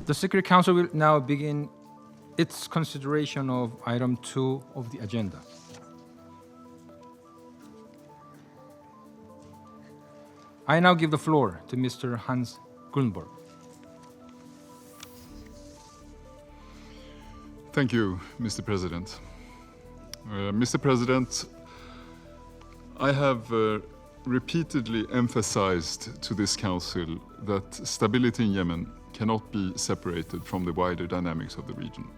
The Security Council will now begin its consideration of item 2 of the agenda. I now give the floor to Mr. Hans Grunberg. Thank you, Mr. President. Mr. President, I have repeatedly emphasized to this Council that stability in Yemen cannot be separated from the wider dynamics of the region.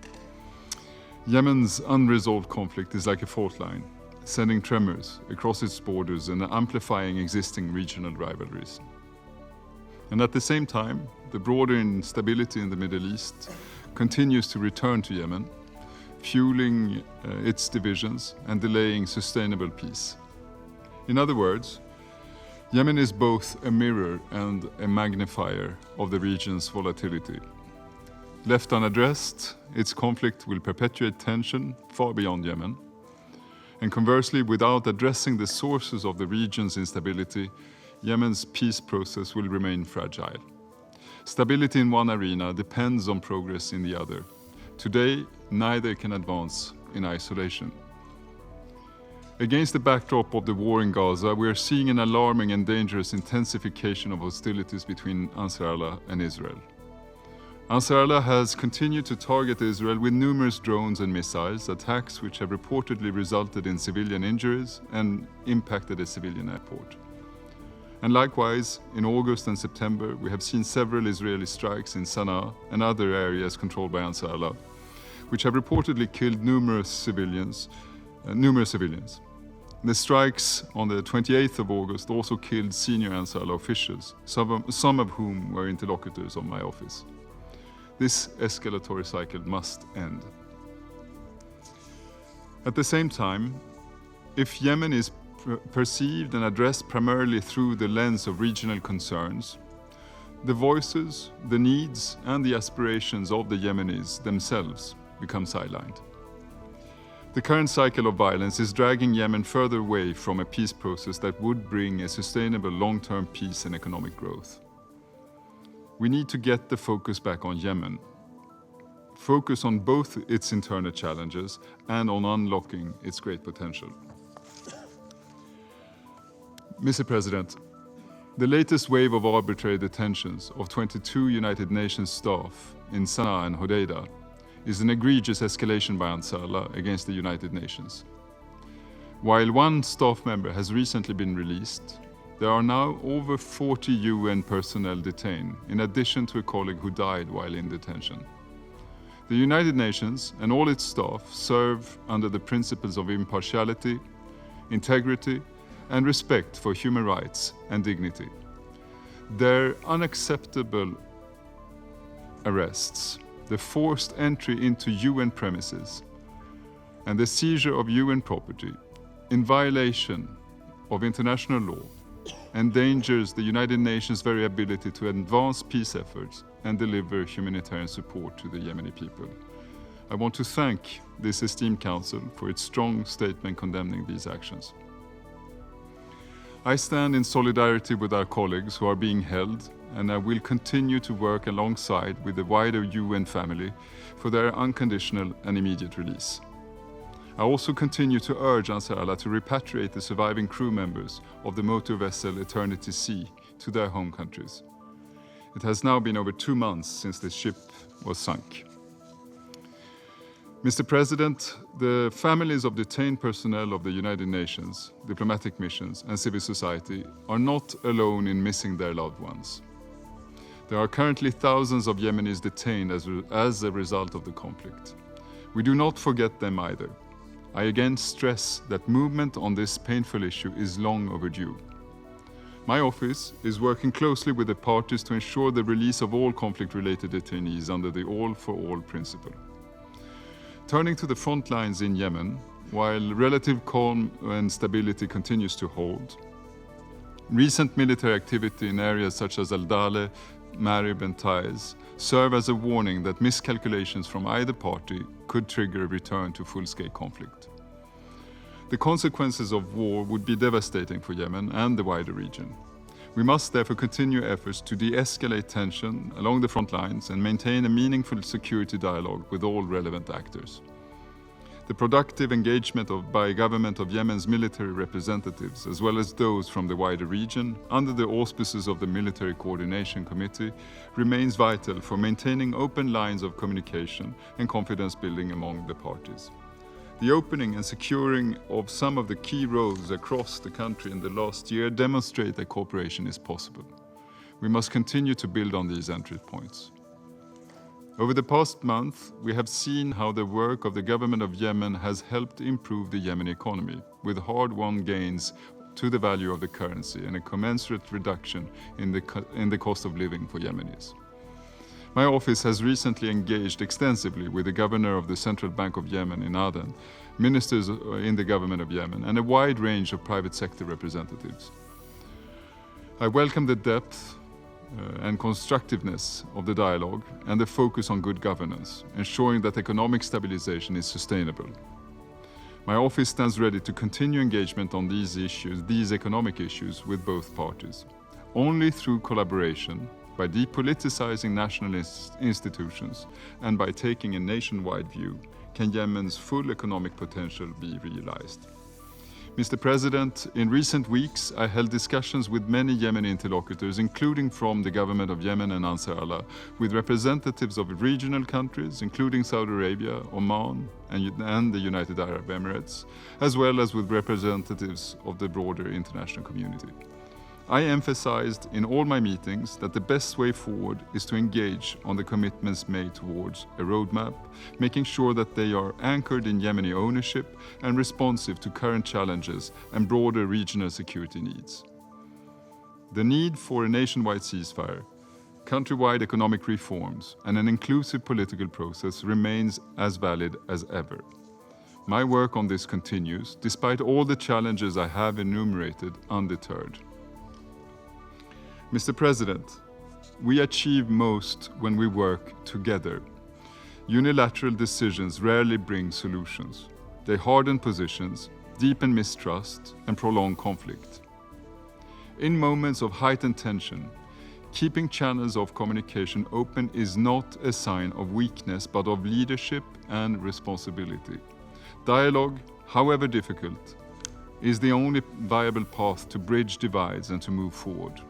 Yemen's unresolved conflict is like a fault line, sending tremors across its borders and amplifying existing regional rivalries. And at the same time, the broader instability in the Middle East continues to return to Yemen, fueling its divisions and delaying sustainable peace. In other words, Yemen is both a mirror and a magnifier of the region's volatility. Left unaddressed, its conflict will perpetuate tension far beyond Yemen. And conversely, without addressing the sources of the region's instability, Yemen's peace process will remain fragile. Stability in one arena depends on progress in the other. Today, neither can advance in isolation. Against the backdrop of the war in Gaza, we are seeing an alarming and dangerous intensification of hostilities between Ansarallah and Israel. Ansarallah has continued to target Israel with numerous drones and missiles, attacks which have reportedly resulted in civilian injuries and impacted a civilian airport. And likewise, in August and September, we have seen several Israeli strikes in Sana'a and other areas controlled by Ansarallah, which have reportedly killed numerous civilians. The strikes on the 28th of August also killed senior Ansarallah officials, some of whom were interlocutors of my office. This escalatory cycle must end. At the same time, if Yemen is perceived and addressed primarily through the lens of regional concerns, the voices, the needs, and the aspirations of the Yemenis themselves become sidelined. The current cycle of violence is dragging Yemen further away from a peace process that would bring a sustainable long-term peace and economic growth. We need to get the focus back on Yemen, focus on both its internal challenges and on unlocking its great potential. Mr. President, the latest wave of arbitrary detentions of 22 United Nations staff in Sana'a and Hodeidah is an egregious escalation by Ansarallah against the United Nations. While one staff member has recently been released, there are now over 40 UN personnel detained, in addition to a colleague who died while in detention. The United Nations and all its staff serve under the principles of impartiality, integrity, and respect for human rights and dignity. Their unacceptable arrests, the forced entry into UN premises, and the seizure of UN property in violation of international law endangers the United Nations' very ability to advance peace efforts and deliver humanitarian support to the Yemeni people. I want to thank this esteemed Council for its strong statement condemning these actions. I stand in solidarity with our colleagues who are being held, and I will continue to work alongside with the wider UN family for their unconditional and immediate release. I also continue to urge Ansarallah to repatriate the surviving crew members of the motor vessel Eternity Sea to their home countries. It has now been over 2 months since the ship was sunk. Mr. President, the families of detained personnel of the United Nations, diplomatic missions, and civil society are not alone in missing their loved ones. There are currently thousands of Yemenis detained as a result of the conflict. We do not forget them either. I again stress that movement on this painful issue is long overdue. My office is working closely with the parties to ensure the release of all conflict-related detainees under the all-for-all principle. Turning to the front lines in Yemen, while relative calm and stability continues to hold, recent military activity in areas such as Al-Dale, Marib and Taiz serve as a warning that miscalculations from either party could trigger a return to full-scale conflict. The consequences of war would be devastating for Yemen and the wider region. We must therefore continue efforts to de-escalate tension along the front lines and maintain a meaningful security dialogue with all relevant actors. The productive engagement by government of Yemen's military representatives, as well as those from the wider region, under the auspices of the Military Coordination Committee, remains vital for maintaining open lines of communication and confidence building among the parties. The opening and securing of some of the key roads across the country in the last year demonstrate that cooperation is possible. We must continue to build on these entry points. Over the past month, we have seen how the work of the government of Yemen has helped improve the Yemeni economy, with hard-won gains to the value of the currency and a commensurate reduction in the cost of living for Yemenis. My office has recently engaged extensively with the governor of the Central Bank of Yemen in Aden, ministers in the government of Yemen, and a wide range of private sector representatives. I welcome the depth and constructiveness of the dialogue and the focus on good governance, ensuring that economic stabilization is sustainable. My office stands ready to continue engagement on these economic issues with both parties. Only through collaboration, by depoliticizing national institutions, and by taking a nationwide view, can Yemen's full economic potential be realized. Mr. President, in recent weeks, I held discussions with many Yemeni interlocutors, including from the government of Yemen and Ansar, with representatives of regional countries, including Saudi Arabia, Oman, and the United Arab Emirates, as well as with representatives of the broader international community. I emphasized in all my meetings that the best way forward is to engage on the commitments made towards a roadmap, making sure that they are anchored in Yemeni ownership and responsive to current challenges and broader regional security needs. The need for a nationwide ceasefire, countrywide economic reforms, and an inclusive political process remains as valid as ever. My work on this continues, despite all the challenges I have enumerated, undeterred. Mr. President, we achieve most when we work together. Unilateral decisions rarely bring solutions. They harden positions, deepen mistrust, and prolong conflict. In moments of heightened tension, keeping channels of communication open is not a sign of weakness, but of leadership and responsibility. Dialogue, however difficult, is the only viable path to bridge divides and to move forward.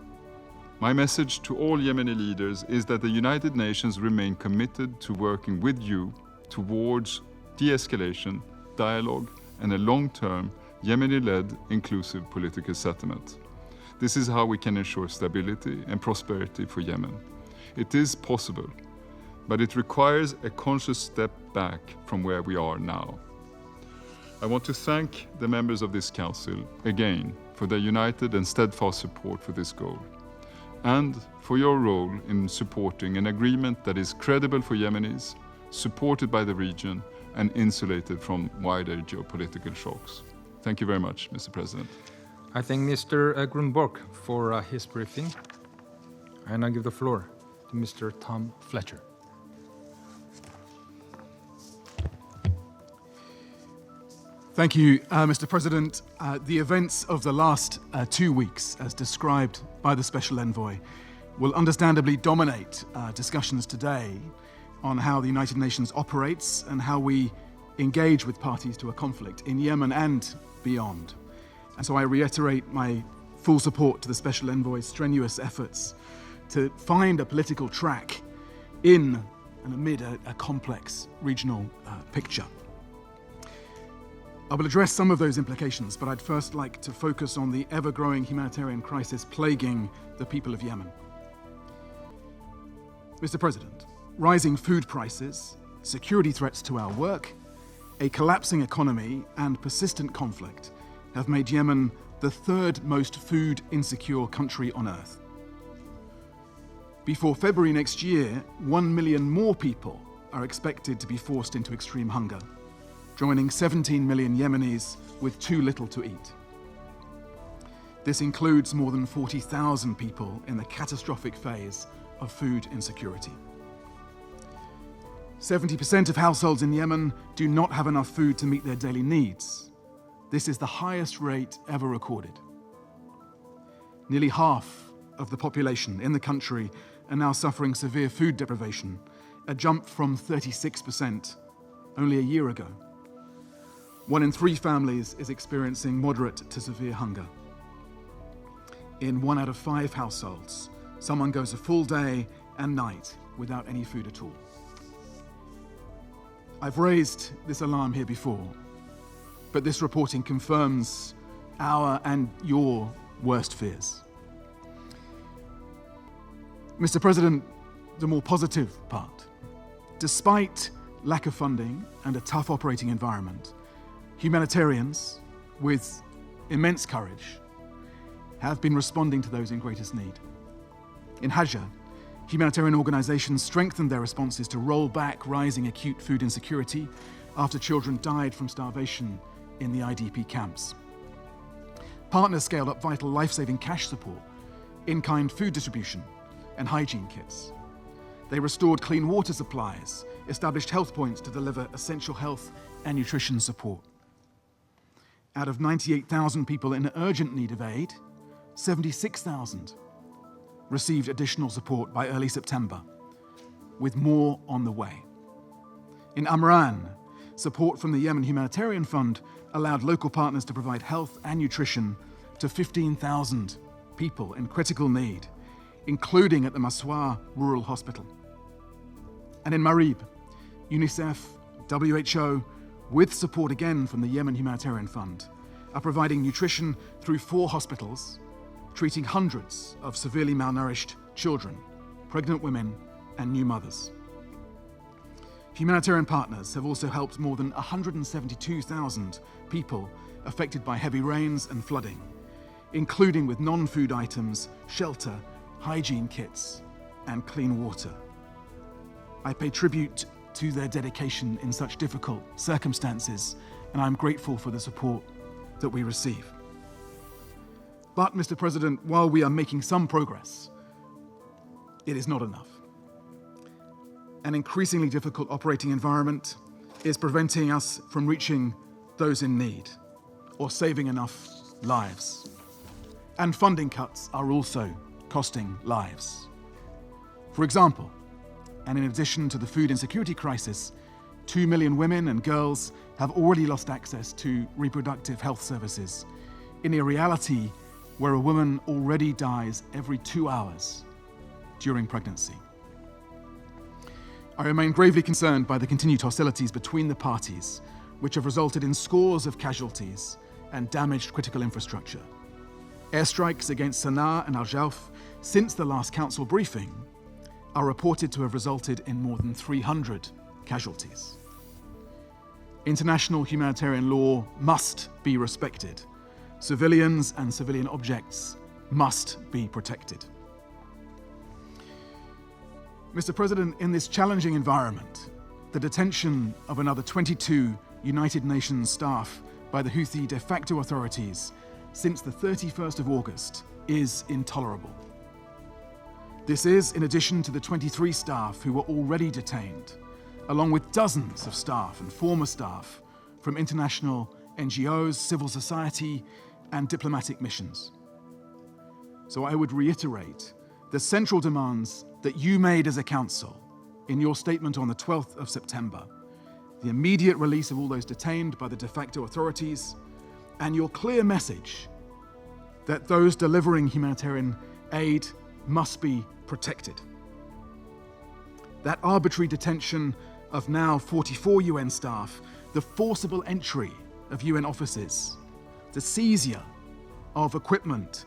My message to all Yemeni leaders is that the United Nations remain committed to working with you towards de-escalation, dialogue, and a long-term, Yemeni-led, inclusive political settlement. This is how we can ensure stability and prosperity for Yemen. It is possible, but it requires a conscious step back from where we are now. I want to thank the members of this Council again for their united and steadfast support for this goal, and for your role in supporting an agreement that is credible for Yemenis, supported by the region, and insulated from wider geopolitical shocks. Thank you very much, Mr. President. I thank Mr. Grunborg for his briefing, and I give the floor to Mr. Tom Fletcher. Thank you, Mr. President. The events of the last 2 weeks, as described by the Special Envoy, will understandably dominate discussions today on how the United Nations operates and how we engage with parties to a conflict in Yemen and beyond. And so I reiterate my full support to the Special Envoy's strenuous efforts to find a political track in and amid a complex regional picture. I will address some of those implications, but I'd first like to focus on the ever-growing humanitarian crisis plaguing the people of Yemen. Mr. President, rising food prices, security threats to our work, a collapsing economy, and persistent conflict have made Yemen the third most food insecure country on earth. Before February next year, 1 million more people are expected to be forced into extreme hunger, joining 17 million Yemenis with too little to eat. This includes more than 40,000 people in the catastrophic phase of food insecurity. 70% of households in Yemen do not have enough food to meet their daily needs. This is the highest rate ever recorded. Nearly half of the population in the country are now suffering severe food deprivation, a jump from 36% only a year ago. 1 in 3 families is experiencing moderate to severe hunger. In 1 out of 5 households, someone goes a full day and night without any food at all. I've raised this alarm here before, but this reporting confirms our and your worst fears. Mr. President, the more positive part. Despite lack of funding and a tough operating environment, humanitarians, with immense courage, have been responding to those in greatest need. In Hajj, humanitarian organizations strengthened their responses to roll back rising acute food insecurity after children died from starvation in the IDP camps. Partners scaled up vital life-saving cash support, in-kind food distribution, and hygiene kits. They restored clean water supplies, established health points to deliver essential health and nutrition support. Out of 98,000 people in urgent need of aid, 76,000 received additional support by early September, with more on the way. In Amran, support from the Yemen Humanitarian Fund allowed local partners to provide health and nutrition to 15,000 people in critical need, including at the Maswa Rural Hospital. And in Marib, UNICEF, WHO, with support again from the Yemen Humanitarian Fund, are providing nutrition through 4 hospitals, treating hundreds of severely malnourished children, pregnant women, and new mothers. Humanitarian partners have also helped more than 172,000 people affected by heavy rains and flooding, including with non-food items, shelter, hygiene kits, and clean water. I pay tribute to their dedication in such difficult circumstances, and I'm grateful for the support that we receive. But, Mr. President, while we are making some progress, it is not enough. An increasingly difficult operating environment is preventing us from reaching those in need or saving enough lives. And funding cuts are also costing lives. For example, and in addition to the food insecurity crisis, 2 million women and girls have already lost access to reproductive health services in a reality where a woman already dies every 2 hours during pregnancy. I remain gravely concerned by the continued hostilities between the parties, which have resulted in scores of casualties and damaged critical infrastructure. Airstrikes against Sana'a and Al-Jawf since the last council briefing are reported to have resulted in more than 300 casualties. International humanitarian law must be respected. Civilians and civilian objects must be protected. Mr. President, in this challenging environment, the detention of another 22 United Nations staff by the Houthi de facto authorities since the 31st of August is intolerable. This is in addition to the 23 staff who were already detained, along with dozens of staff and former staff from international NGOs, civil society, and diplomatic missions. So I would reiterate the central demands that you made as a council in your statement on the 12th of September, the immediate release of all those detained by the de facto authorities, and your clear message that those delivering humanitarian aid must be protected. That arbitrary detention of now 44 UN staff, the forcible entry of UN offices, the seizure of equipment,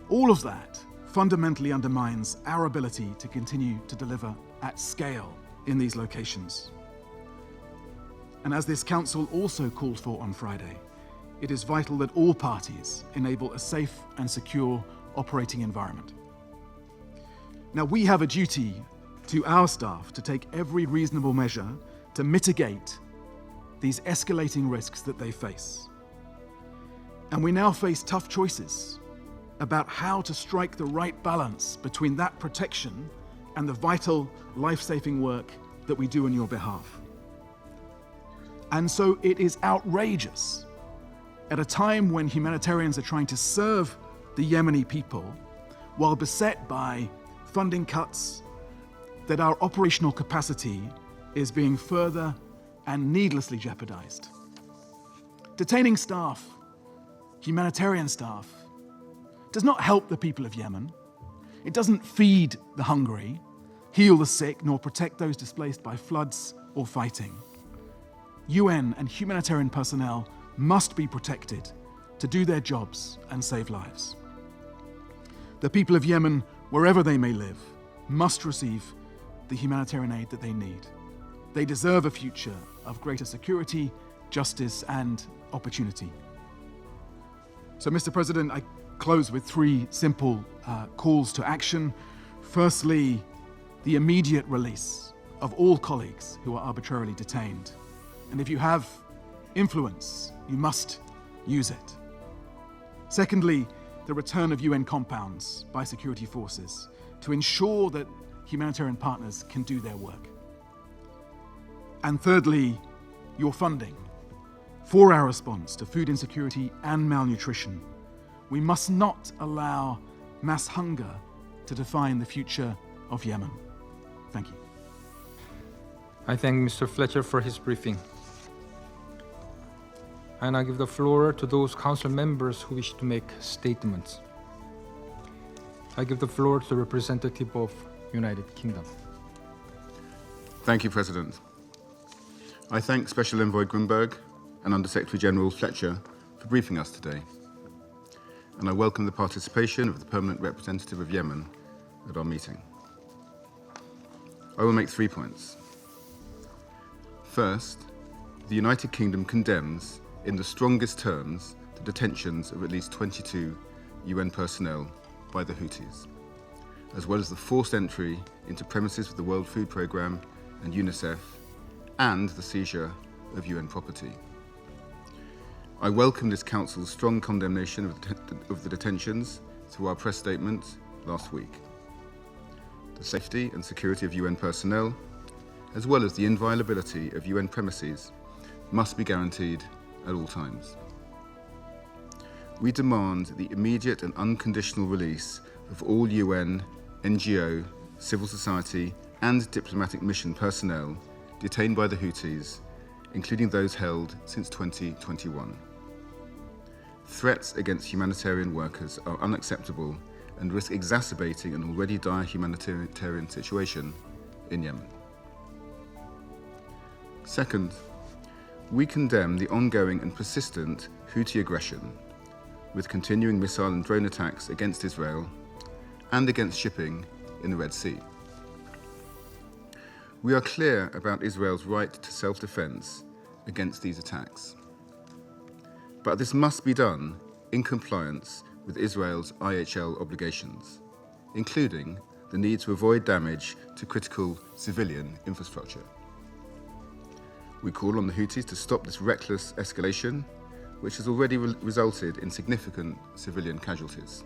all of that fundamentally undermines our ability to continue to deliver at scale in these locations. And as this council also called for on Friday, it is vital that all parties enable a safe and secure operating environment. Now, we have a duty to our staff to take every reasonable measure to mitigate these escalating risks that they face. And we now face tough choices about how to strike the right balance between that protection and the vital life-saving work that we do on your behalf. And so it is outrageous at a time when humanitarians are trying to serve the Yemeni people, while beset by funding cuts, that our operational capacity is being further and needlessly jeopardized. Detaining staff, humanitarian staff, does not help the people of Yemen. It doesn't feed the hungry, heal the sick, nor protect those displaced by floods or fighting. UN and humanitarian personnel must be protected to do their jobs and save lives. The people of Yemen, wherever they may live, must receive the humanitarian aid that they need. They deserve a future of greater security, justice, and opportunity. So, Mr. President, I close with three simple calls to action. Firstly, the immediate release of all colleagues who are arbitrarily detained. And if you have influence, you must use it. Secondly, the return of UN compounds by security forces to ensure that humanitarian partners can do their work. And thirdly, your funding for our response to food insecurity and malnutrition. We must not allow mass hunger to define the future of Yemen. Thank you. I thank Mr. Fletcher for his briefing. And I give the floor to those council members who wish to make statements. I give the floor to the representative of United Kingdom. Thank you, President. I thank Special Envoy Grunberg and Under-Secretary-General Fletcher for briefing us today. And I welcome the participation of the Permanent Representative of Yemen at our meeting. I will make 3 points. First, the United Kingdom condemns, in the strongest terms, the detentions of at least 22 UN personnel by the Houthis, as well as the forced entry into premises of the World Food Programme and UNICEF, and the seizure of UN property. I welcome this Council's strong condemnation of the detentions through our press statement last week. The safety and security of UN personnel, as well as the inviolability of UN premises, must be guaranteed at all times. We demand the immediate and unconditional release of all UN, NGO, civil society, and diplomatic mission personnel detained by the Houthis, including those held since 2021. Threats against humanitarian workers are unacceptable and risk exacerbating an already dire humanitarian situation in Yemen. Second, we condemn the ongoing and persistent Houthi aggression, with continuing missile and drone attacks against Israel and against shipping in the Red Sea. We are clear about Israel's right to self-defense against these attacks. But this must be done in compliance with Israel's IHL obligations, including the need to avoid damage to critical civilian infrastructure. We call on the Houthis to stop this reckless escalation, which has already resulted in significant civilian casualties.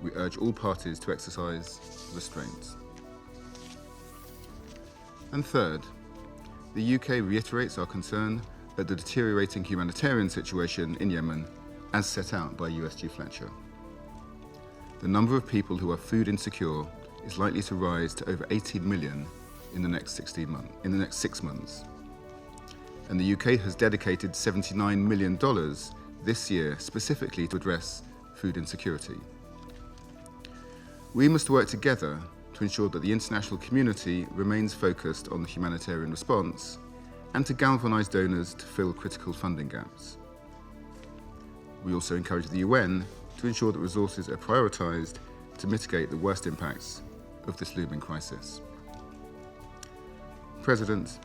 We urge all parties to exercise restraint. And third, the UK reiterates our concern at the deteriorating humanitarian situation in Yemen as set out by USG Fletcher. The number of people who are food insecure is likely to rise to over 18 million in the next 6 months. And the UK has dedicated $79 million this year specifically to address food insecurity. We must work together to ensure that the international community remains focused on the humanitarian response and to galvanise donors to fill critical funding gaps. We also encourage the UN to ensure that resources are prioritised to mitigate the worst impacts of this looming crisis. President,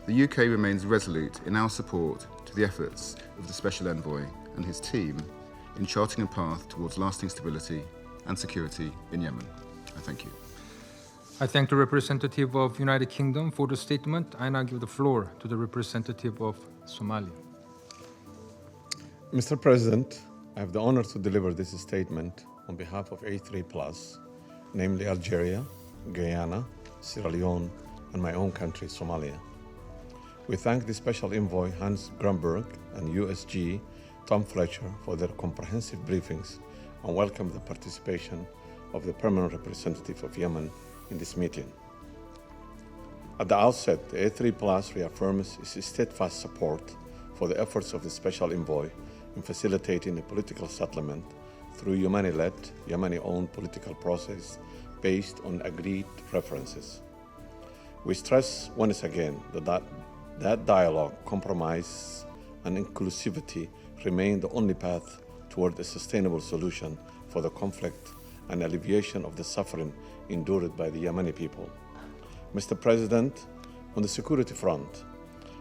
the UK remains resolute in our support to the efforts of the Special Envoy and his team in charting a path towards lasting stability and security in Yemen. I thank you. I thank the representative of United Kingdom for the statement, and I give the floor to the representative of Somalia. Mr. President, I have the honor to deliver this statement on behalf of A3+, namely Algeria, Guyana, Sierra Leone, and my own country, Somalia. We thank the Special Envoy Hans Grunberg and USG Tom Fletcher for their comprehensive briefings and welcome the participation of the permanent representative of Yemen in this meeting. At the outset, the A3+ reaffirms its steadfast support for the efforts of the Special Envoy in facilitating a political settlement through Yemeni-led, Yemeni-owned political process based on agreed preferences. We stress once again that dialogue, compromise, and inclusivity remain the only path toward a sustainable solution for the conflict and alleviation of the suffering endured by the Yemeni people. Mr. President, on the security front,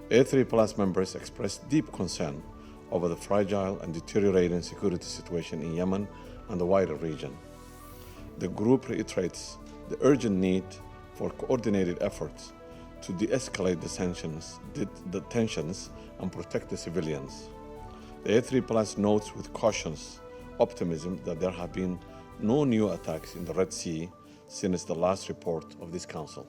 A3+ members expressed deep concern over the fragile and deteriorating security situation in Yemen and the wider region. The group reiterates the urgent need for coordinated efforts to de-escalate the tensions and protect the civilians. The A3+ notes with cautious optimism that there have been no new attacks in the Red Sea since the last report of this Council.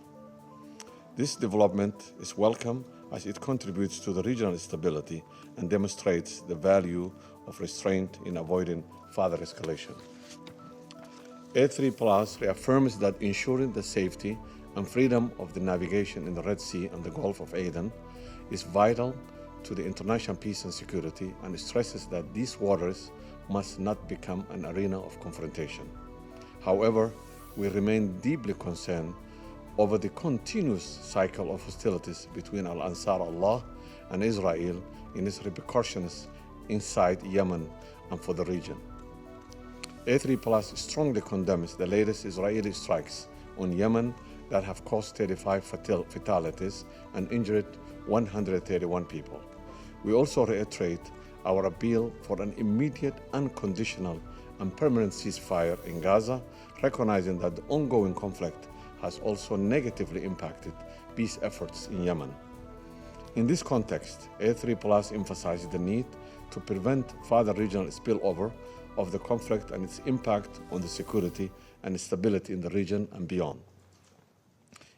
This development is welcome as it contributes to the regional stability and demonstrates the value of restraint in avoiding further escalation. A3+ reaffirms that ensuring the safety and freedom of the navigation in the Red Sea and the Gulf of Aden is vital to the international peace and security, and stresses that these waters must not become an arena of confrontation. However, we remain deeply concerned over the continuous cycle of hostilities between al-Ansar Allah and Israel in its repercussions inside Yemen and for the region. A3+ strongly condemns the latest Israeli strikes on Yemen that have caused 35 fatalities and injured 131 people. We also reiterate our appeal for an immediate, unconditional, and permanent ceasefire in Gaza, recognizing that the ongoing conflict has also negatively impacted peace efforts in Yemen. In this context, A3+ emphasizes the need to prevent further regional spillover of the conflict and its impact on the security and stability in the region and beyond.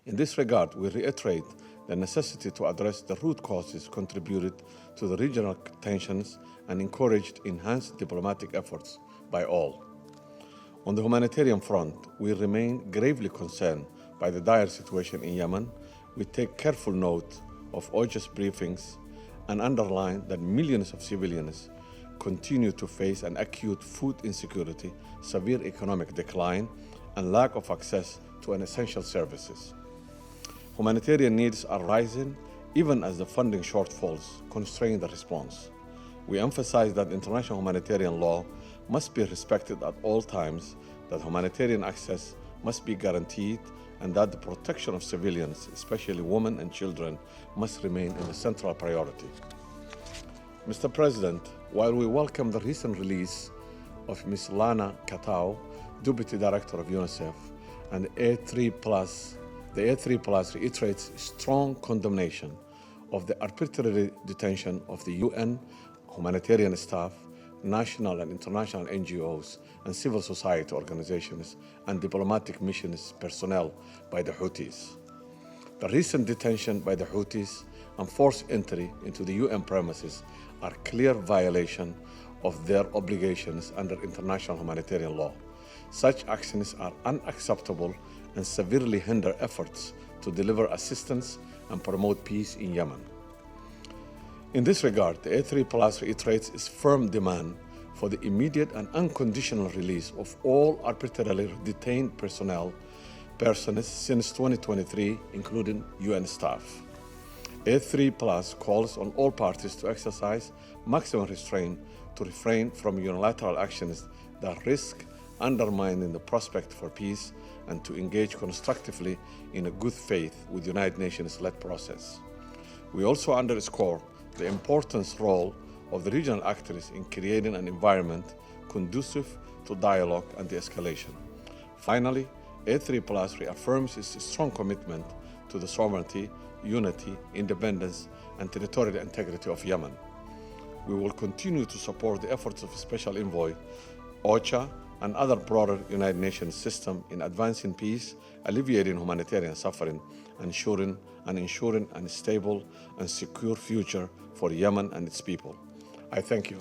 In this regard, we reiterate the necessity to address the root causes contributed to the regional tensions and encouraged enhanced diplomatic efforts by all. On the humanitarian front, we remain gravely concerned by the dire situation in Yemen. We take careful note of OIC's briefings and underline that millions of civilians continue to face an acute food insecurity, severe economic decline, and lack of access to essential services. Humanitarian needs are rising even as the funding shortfalls constrain the response. We emphasize that international humanitarian law must be respected at all times, that humanitarian access must be guaranteed, and that the protection of civilians, especially women and children, must remain a central priority. Mr. President, while we welcome the recent release of Ms. Lana Katao, Deputy Director of UNICEF, and the A3+ reiterates strong condemnation of the arbitrary detention of the UN, humanitarian staff, national and international NGOs, and civil society organizations and diplomatic missions personnel by the Houthis. The recent detention by the Houthis and forced entry into the UN premises are clear violation of their obligations under international humanitarian law. Such actions are unacceptable and severely hinder efforts to deliver assistance and promote peace in Yemen. In this regard, the A3+ reiterates its firm demand for the immediate and unconditional release of all arbitrarily detained persons since 2023, including UN staff. A3+ calls on all parties to exercise maximum restraint to refrain from unilateral actions that risk undermining the prospect for peace and to engage constructively in a good faith with United Nations-led process. We also underscore the important role of the regional actors in creating an environment conducive to dialogue and de-escalation. Finally, A3+ reaffirms its strong commitment to the sovereignty, unity, independence, and territorial integrity of Yemen. We will continue to support the efforts of Special Envoy, OCHA, and other broader United Nations system in advancing peace, alleviating humanitarian suffering, and ensuring a stable and secure future for Yemen and its people. I thank you.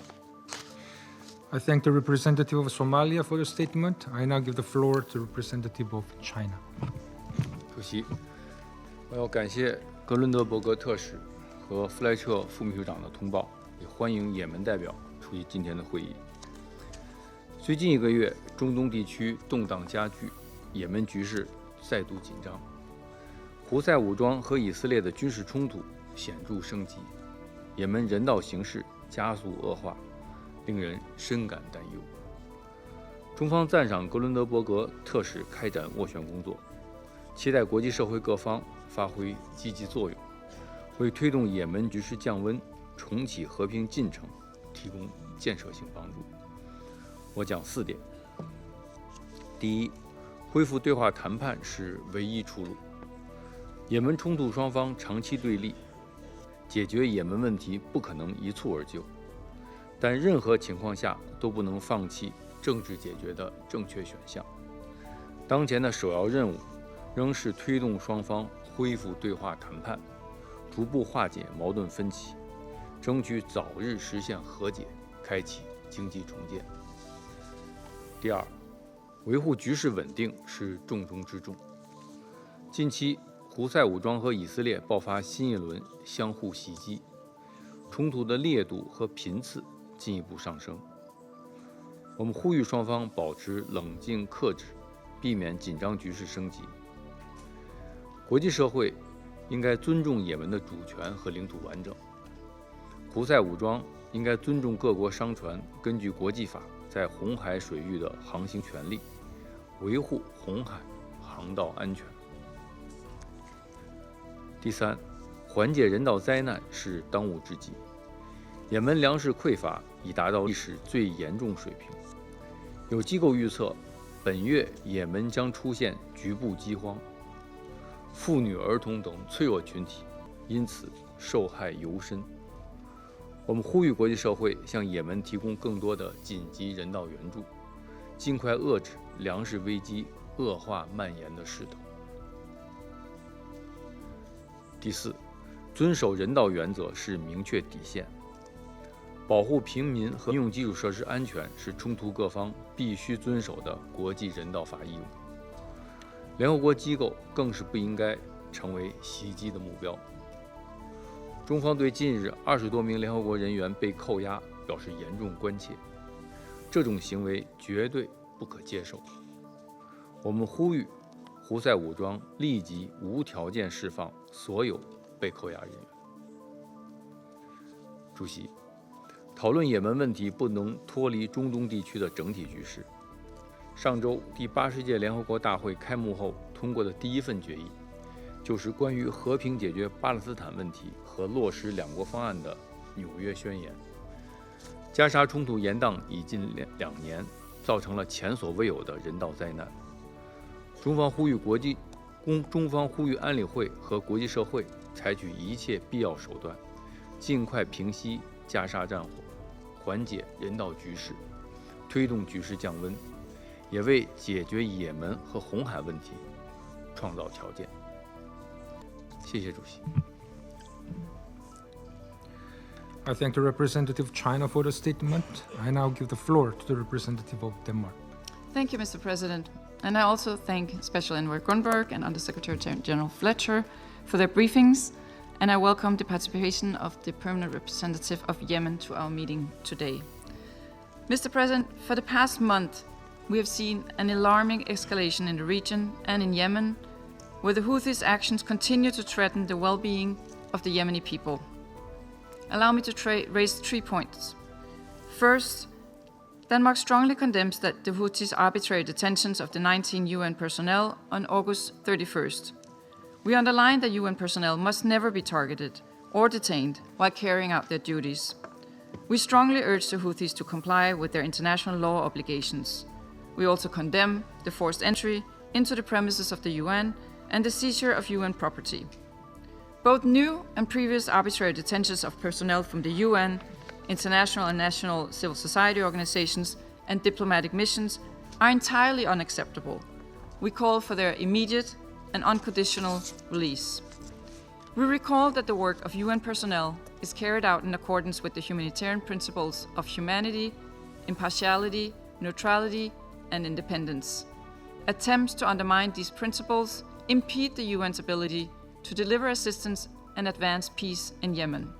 I thank the representative of Somalia for the statement. I now give the floor to the representative of China. 主席，我要感谢格伦德伯格特使和弗莱彻副秘书长的通报，也欢迎也门代表出席今天的会议。最近1个月，中东地区动荡加剧，也门局势再度紧张，胡塞武装和以色列的军事冲突显著升级，也门人道形势加速恶化，令人深感担忧。中方赞赏格伦德伯格特使开展斡旋工作，期待国际社会各方发挥积极作用，为推动也门局势降温、重启和平进程提供建设性帮助。我讲4点。第一，恢复对话谈判是唯一出路。也门冲突双方长期对立，解决也门问题不可能一蹴而就，但任何情况下都不能放弃政治解决的正确选项。当前的首要任务仍是推动双方恢复对话谈判，逐步化解矛盾分歧，争取早日实现和解，开启经济重建。第二，维护局势稳定是重中之重。近期，胡塞武装和以色列爆发新一轮相互袭击，冲突的烈度和频次进一步上升。我们呼吁双方保持冷静克制，避免紧张局势升级。国际社会应该尊重也门的主权和领土完整。胡塞武装应该尊重各国商船根据国际法在红海水域的航行权利，维护红海航道安全。第三，缓解人道灾难是当务之急。也门粮食匮乏已达到历史最严重水平，有机构预测，本月也门将出现局部饥荒，妇女、儿童等脆弱群体因此受害尤深。我们呼吁国际社会向也门提供更多的紧急人道援助，尽快遏制粮食危机恶化蔓延的势头。第四，遵守人道原则是明确底线，保护平民和民用基础设施安全是冲突各方必须遵守的国际人道法义务。联合国机构更是不应该成为袭击的目标。中方对近日20多名联合国人员被扣押表示严重关切，这种行为绝对不可接受。我们呼吁胡塞武装立即无条件释放所有被扣押人员。主席，讨论也门问题不能脱离中东地区的整体局势。上周第80届联合国大会开幕后通过的第1份决议，就是关于和平解决巴勒斯坦问题和落实两国方案的纽约宣言。加沙冲突延宕已近2年，造成了前所未有的人道灾难。中方呼吁安理会和国际社会采取一切必要手段，尽快平息加沙战火，缓解人道局势，推动局势降温，也为解决也门和红海问题创造条件。谢谢主席。I thank the representative of China for the statement. I now give the floor to the representative of Denmark. Thank you, Mr. President. And I also thank Special Envoy Grunberg and Under-Secretary-General Fletcher for their briefings, and I welcome the participation of the permanent representative of Yemen to our meeting today. Mr. President, for the past month, we have seen an alarming escalation in the region and in Yemen, where the Houthis' actions continue to threaten the well-being of the Yemeni people. Allow me to raise 3 points. First, Denmark strongly condemns the Houthis' arbitrary detentions of the 19 UN personnel on August 31st. We underline that UN personnel must never be targeted or detained while carrying out their duties. We strongly urge the Houthis to comply with their international law obligations. We also condemn the forced entry into the premises of the UN and the seizure of UN property. Both new and previous arbitrary detentions of personnel from the UN, international and national civil society organizations, and diplomatic missions are entirely unacceptable. We call for their immediate and unconditional release. We recall that the work of UN personnel is carried out in accordance with the humanitarian principles of humanity, impartiality, neutrality, and independence. Attempts to undermine these principles impede the UN's ability to deliver assistance and advance peace in Yemen.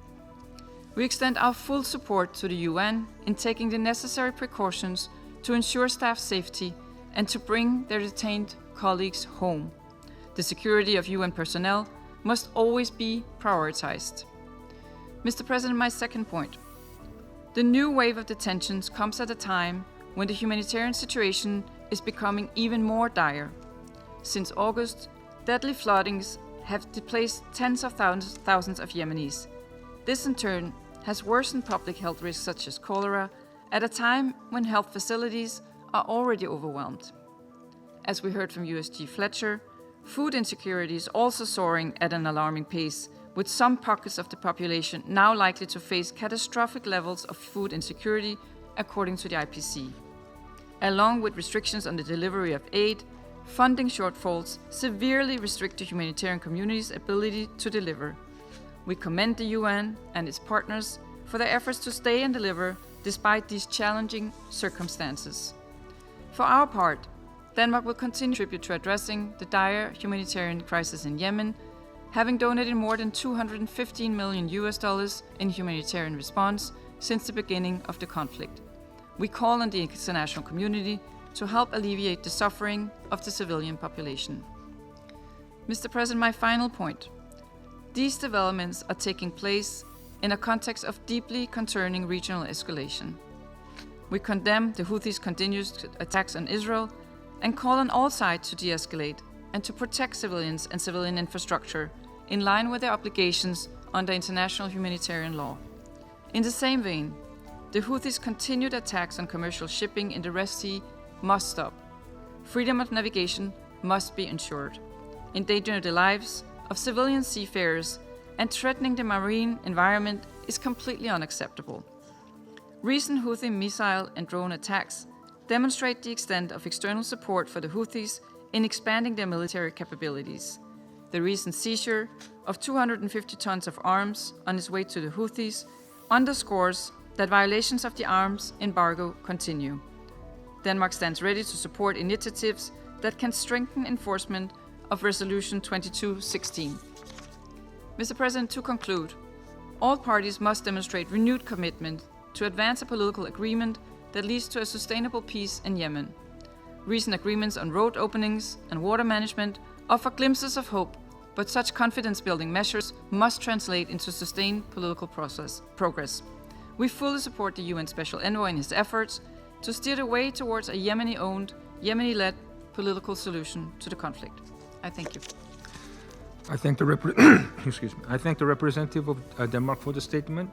We extend our full support to the UN in taking the necessary precautions to ensure staff safety and to bring their detained colleagues home. The security of UN personnel must always be prioritized. Mr. President, my second point. The new wave of detentions comes at a time when the humanitarian situation is becoming even more dire. Since August, deadly floodings have displaced tens of thousands of Yemenis. This in turn has worsened public health risks such as cholera at a time when health facilities are already overwhelmed. As we heard from USG Fletcher, food insecurity is also soaring at an alarming pace, with some pockets of the population now likely to face catastrophic levels of food insecurity, according to the IPC. Along with restrictions on the delivery of aid, funding shortfalls severely restrict the humanitarian community's ability to deliver. We commend the UN and its partners for their efforts to stay and deliver despite these challenging circumstances. For our part, Denmark will continue to contribute to addressing the dire humanitarian crisis in Yemen, having donated more than $215 million in humanitarian response since the beginning of the conflict. We call on the international community to help alleviate the suffering of the civilian population. Mr. President, my final point. These developments are taking place in a context of deeply concerning regional escalation. We condemn the Houthis' continuous attacks on Israel and call on all sides to de-escalate and to protect civilians and civilian infrastructure in line with their obligations under international humanitarian law. In the same vein, the Houthis' continued attacks on commercial shipping in the Red Sea must stop. Freedom of navigation must be ensured. Endangering the lives of civilian seafarers and threatening the marine environment is completely unacceptable. Recent Houthi missile and drone attacks demonstrate the extent of external support for the Houthis in expanding their military capabilities. The recent seizure of 250 tons of arms on its way to the Houthis underscores that violations of the arms embargo continue. Denmark stands ready to support initiatives that can strengthen enforcement of Resolution 2216. Mr. President, to conclude, all parties must demonstrate renewed commitment to advance a political agreement that leads to a sustainable peace in Yemen. Recent agreements on road openings and water management offer glimpses of hope, but such confidence-building measures must translate into sustained political progress. We fully support the UN Special Envoy in his efforts to steer the way towards a Yemeni-owned, Yemeni-led political solution to the conflict. I thank you. I thank the I thank the representative of Denmark for the statement.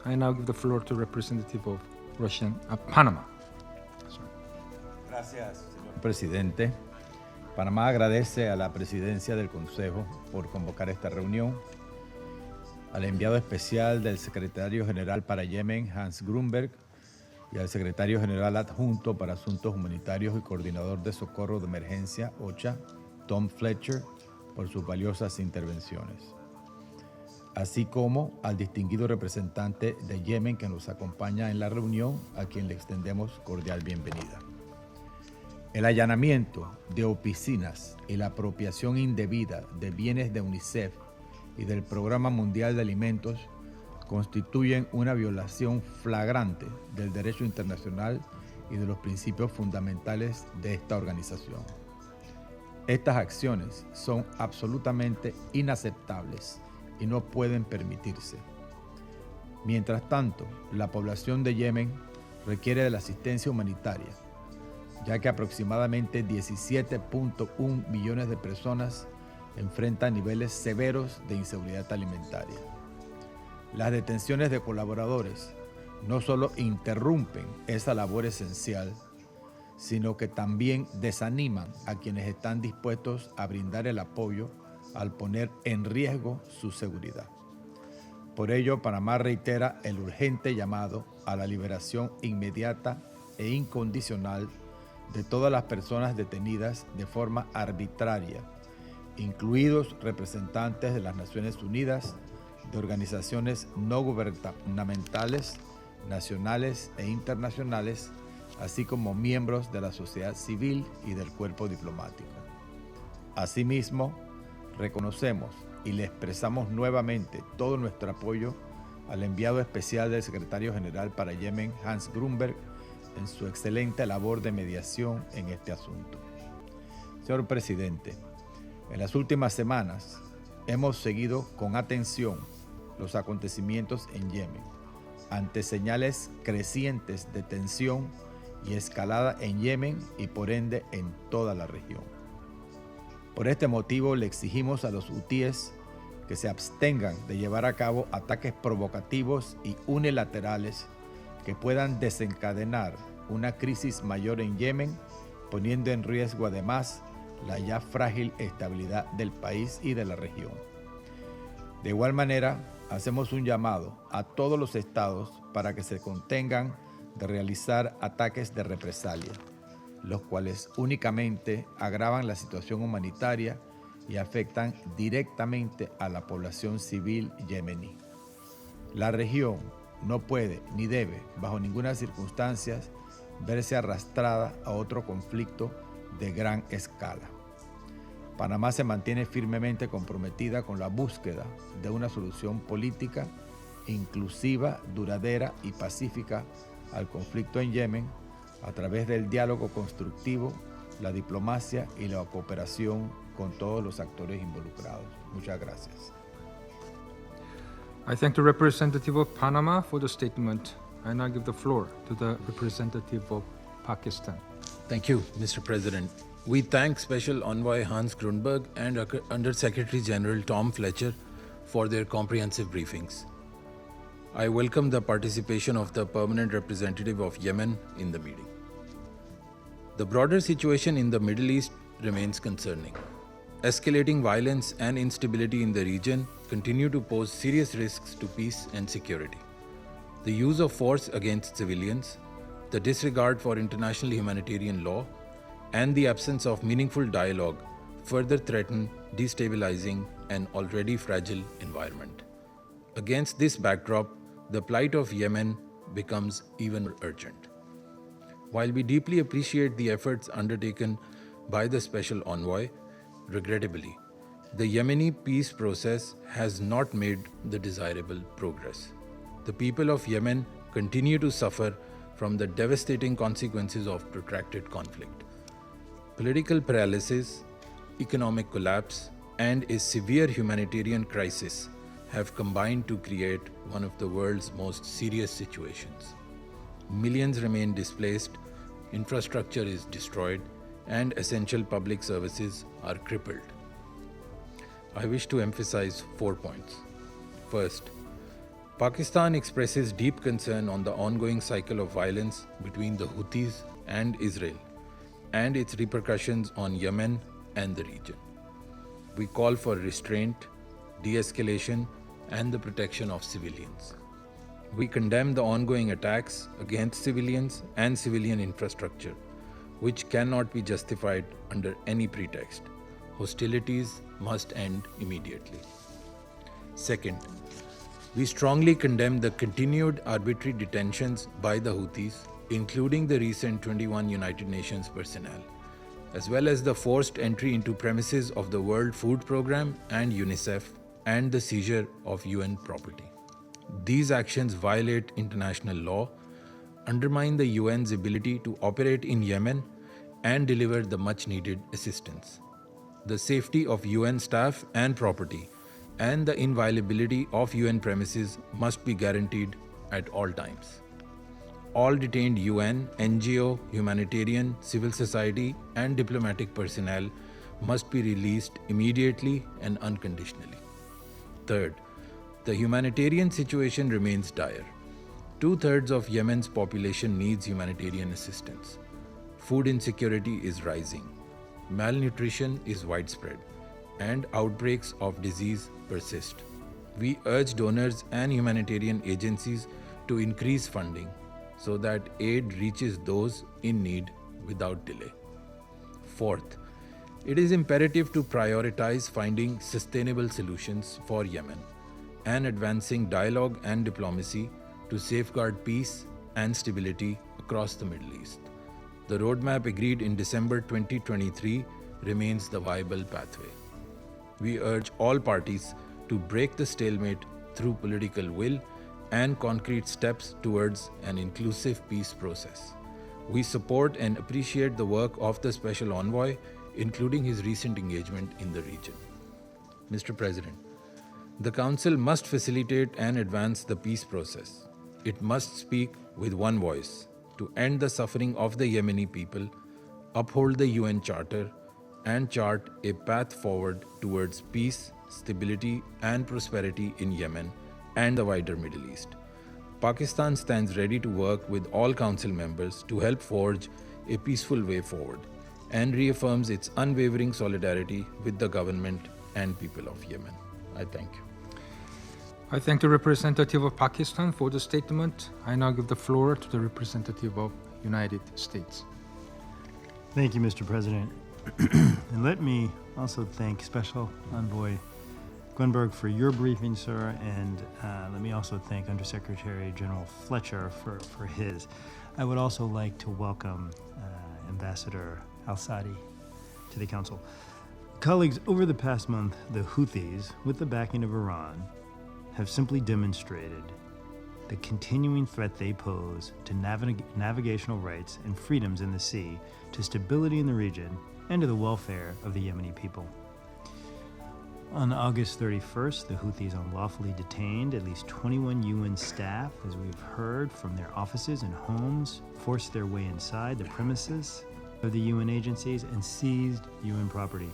I now give the floor to representative of Panama. Gracias, señor presidente. Panamá agradece a la presidencia del Consejo por convocar esta reunión, al enviado especial del secretario general para Yemen, Hans Grunberg, y al secretario general adjunto para Asuntos Humanitarios y coordinador de socorro de emergencia, OCHA, Tom Fletcher, por sus valiosas intervenciones, así como al distinguido representante de Yemen que nos acompaña en la reunión, a quien le extendemos cordial bienvenida. El allanamiento de oficinas y la apropiación indebida de bienes de UNICEF y del Programa Mundial de Alimentos constituyen una violación flagrante del derecho internacional y de los principios fundamentales de esta organización. Estas acciones son absolutamente inaceptables y no pueden permitirse. Mientras tanto, la población de Yemen requiere de la asistencia humanitaria, ya que aproximadamente 17.1 millones de personas enfrentan niveles severos de inseguridad alimentaria. Las detenciones de colaboradores no solo interrumpen esa labor esencial, sino que también desaniman a quienes están dispuestos a brindar el apoyo al poner en riesgo su seguridad. Por ello, Panamá reitera el urgente llamado a la liberación inmediata e incondicional de todas las personas detenidas de forma arbitraria, incluidos representantes de las Naciones Unidas, de organizaciones no gubernamentales, nacionales e internacionales, así como miembros de la sociedad civil y del cuerpo diplomático. Asimismo, reconocemos y le expresamos nuevamente todo nuestro apoyo al enviado especial del Secretario General para Yemen, Hans Grundberg, en su excelente labor de mediación en este asunto. Señor Presidente, en las últimas semanas hemos seguido con atención los acontecimientos en Yemen, ante señales crecientes de tensión y escalada en Yemen y por ende en toda la región. Por este motivo le exigimos a los hutíes que se abstengan de llevar a cabo ataques provocativos y unilaterales que puedan desencadenar una crisis mayor en Yemen, poniendo en riesgo además la ya frágil estabilidad del país y de la región. De igual manera, hacemos un llamado a todos los estados para que se contengan de realizar ataques de represalia, los cuales únicamente agravan la situación humanitaria y afectan directamente a la población civil yemení. La región no puede ni debe, bajo ninguna circunstancia, verse arrastrada a otro conflicto de gran escala. Panamá se mantiene firmemente comprometida con la búsqueda de una solución política, inclusiva, duradera y pacífica al conflicto en Yemen a través del diálogo constructivo, la diplomacia y la cooperación con todos los actores involucrados. Muchas gracias. I thank the representative of Panama for the statement. I now give the floor to the representative of Pakistan. Thank you, Mr. President. We thank Special Envoy Hans Grundberg and Under Secretary General Tom Fletcher for their comprehensive briefings. I welcome the participation of the permanent representative of Yemen in the meeting. The broader situation in the Middle East remains concerning. Escalating violence and instability in the region continue to pose serious risks to peace and security. The use of force against civilians, the disregard for international humanitarian law, and the absence of meaningful dialogue further threaten destabilizing an already fragile environment. Against this backdrop, the plight of Yemen becomes even urgent. While we deeply appreciate the efforts undertaken by the Special Envoy, regrettably, the Yemeni peace process has not made the desirable progress. The people of Yemen continue to suffer from the devastating consequences of protracted conflict. Political paralysis, economic collapse, and a severe humanitarian crisis have combined to create one of the world's most serious situations. Millions remain displaced, infrastructure is destroyed, and essential public services are crippled. I wish to emphasize 4 points. First, Pakistan expresses deep concern on the ongoing cycle of violence between the Houthis and Israel and its repercussions on Yemen and the region. We call for restraint, de-escalation, and the protection of civilians. We condemn the ongoing attacks against civilians and civilian infrastructure, which cannot be justified under any pretext. Hostilities must end immediately. Second, we strongly condemn the continued arbitrary detentions by the Houthis, including the recent 21 United Nations personnel, as well as the forced entry into premises of the World Food Programme and UNICEF, and the seizure of UN property. These actions violate international law, undermine the UN's ability to operate in Yemen, and deliver the much-needed assistance. The safety of UN staff and property and the inviolability of UN premises must be guaranteed at all times. All detained UN, NGO, humanitarian, civil society, and diplomatic personnel must be released immediately and unconditionally. Third, the humanitarian situation remains dire. 2/3 of Yemen's population needs humanitarian assistance. Food insecurity is rising. Malnutrition is widespread, and outbreaks of disease persist. We urge donors and humanitarian agencies to increase funding so that aid reaches those in need without delay. Fourth, it is imperative to prioritize finding sustainable solutions for Yemen and advancing dialogue and diplomacy to safeguard peace and stability across the Middle East. The roadmap agreed in December 2023 remains the viable pathway. We urge all parties to break the stalemate through political will and concrete steps towards an inclusive peace process. We support and appreciate the work of the Special Envoy, including his recent engagement in the region. Mr. President, the Council must facilitate and advance the peace process. It must speak with one voice to end the suffering of the Yemeni people, uphold the UN Charter, and chart a path forward towards peace, stability, and prosperity in Yemen and the wider Middle East. Pakistan stands ready to work with all Council members to help forge a peaceful way forward and reaffirms its unwavering solidarity with the government and people of Yemen. I thank you. I thank the representative of Pakistan for the statement. I now give the floor to the representative of United States. Thank you, Mr. President. And let me also thank Special Envoy Grunberg for your briefing, sir, and let me also thank Undersecretary General Fletcher for his. I would also like to welcome Ambassador al-Ansari to the Council. Colleagues, over the past month, the Houthis, with the backing of Iran, have simply demonstrated the continuing threat they pose to navigational rights and freedoms in the sea, to stability in the region, and to the welfare of the Yemeni people. On August 31st, the Houthis unlawfully detained at least 21 UN staff, as we've heard, from their offices and homes, forced their way inside the premises of the UN agencies, and seized UN property.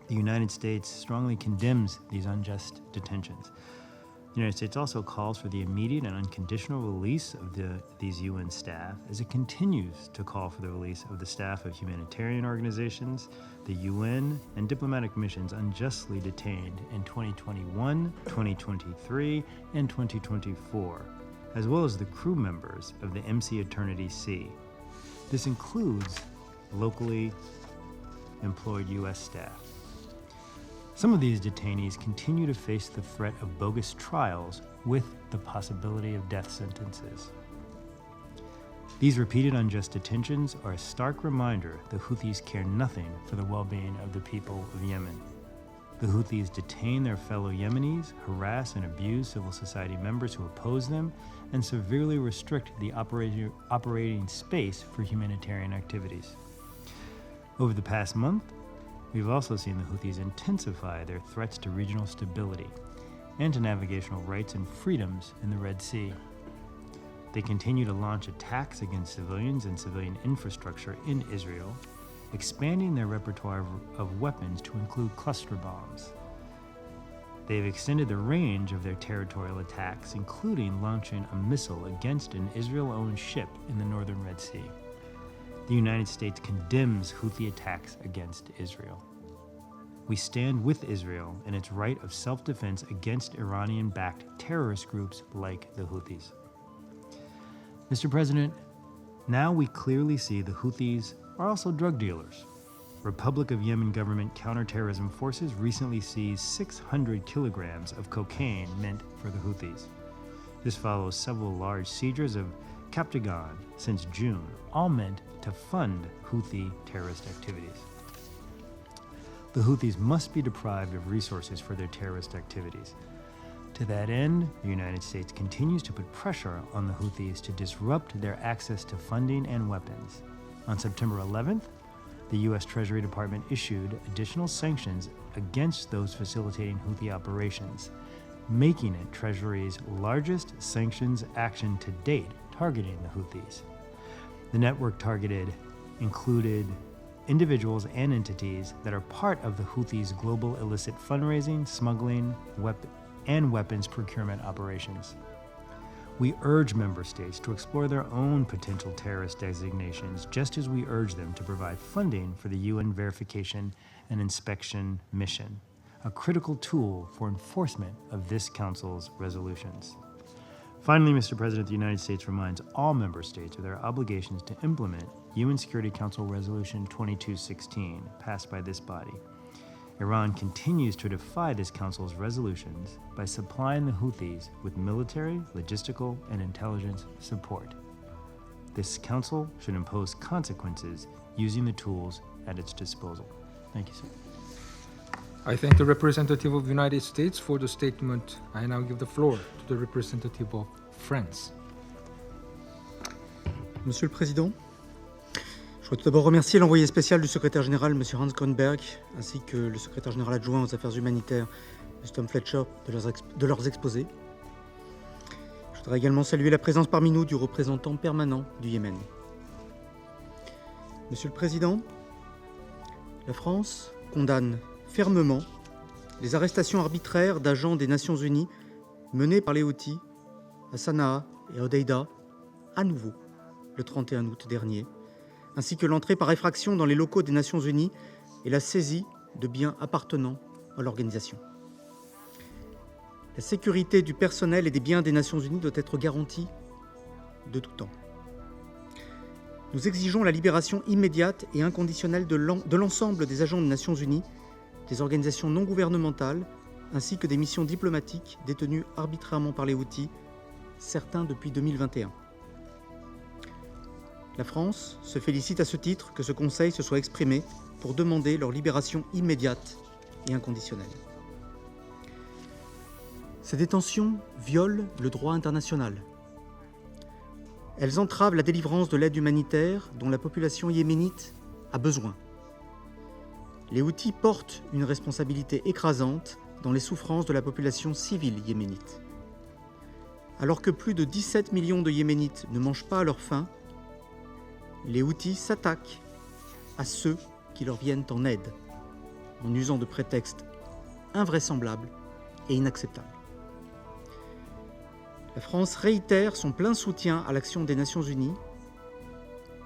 The United States strongly condemns these unjust detentions. The United States also calls for the immediate and unconditional release of these UN staff, as it continues to call for the release of the staff of humanitarian organizations, the UN, and diplomatic missions unjustly detained in 2021, 2023, and 2024, as well as the crew members of the MC Eternity Sea. This includes locally employed U.S. staff. Some of these detainees continue to face the threat of bogus trials with the possibility of death sentences. These repeated unjust detentions are a stark reminder the Houthis care nothing for the well-being of the people of Yemen. The Houthis detain their fellow Yemenis, harass and abuse civil society members who oppose them, and severely restrict the operating space for humanitarian activities. Over the past month, we've also seen the Houthis intensify their threats to regional stability and to navigational rights and freedoms in the Red Sea. They continue to launch attacks against civilians and civilian infrastructure in Israel, expanding their repertoire of weapons to include cluster bombs. They've extended the range of their territorial attacks, including launching a missile against an Israel-owned ship in the northern Red Sea. The United States condemns Houthi attacks against Israel. We stand with Israel in its right of self-defense against Iranian-backed terrorist groups like the Houthis. Mr. President, now we clearly see the Houthis are also drug dealers. Republic of Yemen government counterterrorism forces recently seized 600 kilograms of cocaine meant for the Houthis. This follows several large seizures of Captagon since June, all meant to fund Houthi terrorist activities. The Houthis must be deprived of resources for their terrorist activities. To that end, the United States continues to put pressure on the Houthis to disrupt their access to funding and weapons. On September 11th, the U.S. Treasury Department issued additional sanctions against those facilitating Houthi operations, making it Treasury's largest sanctions action to date targeting the Houthis. The network included individuals and entities that are part of the Houthis' global illicit fundraising, smuggling, and weapons procurement operations. We urge member states to explore their own potential terrorist designations, just as we urge them to provide funding for the UN Verification and Inspection Mission, a critical tool for enforcement of this Council's resolutions. Finally, Mr. President, the United States reminds all member states of their obligations to implement UN Security Council Resolution 2216, passed by this body. Iran continues to defy this council's resolutions by supplying the Houthis with military, logistical, and intelligence support. This council should impose consequences using the tools at its disposal. Thank you, sir. I thank the representative of the United States for the statement. I now give the floor to the representative of France. Monsieur le Président, je voudrais tout d'abord remercier l'envoyé spécial du secrétaire général, M. Hans Grunberg, ainsi que le secrétaire général adjoint aux affaires humanitaires, M. Tom Fletcher, de leurs exposés. Je voudrais également saluer la présence parmi nous du représentant permanent du Yémen. Monsieur le Président, la France condamne fermement les arrestations arbitraires d'agents des Nations Unies menées par les Houthis à Sanaa et à Hodeïda, à nouveau, le 31 août dernier, ainsi que l'entrée par effraction dans les locaux des Nations Unies et la saisie de biens appartenant à l'organisation. La sécurité du personnel et des biens des Nations Unies doit être garantie de tout temps. Nous exigeons la libération immédiate et inconditionnelle de l'ensemble des agents des Nations Unies, des organisations non gouvernementales, ainsi que des missions diplomatiques détenues arbitrairement par les Houthis, certains depuis 2021. La France se félicite à ce titre que ce Conseil se soit exprimé pour demander leur libération immédiate et inconditionnelle. Ces détentions violent le droit international. Elles entravent la délivrance de l'aide humanitaire dont la population yéménite a besoin. Les Houthis portent une responsabilité écrasante dans les souffrances de la population civile yéménite. Alors que plus de 17 millions de Yéménites ne mangent pas à leur faim, les Houthis s'attaquent à ceux qui leur viennent en aide, en usant de prétextes invraisemblables et inacceptables. La France réitère son plein soutien à l'action des Nations Unies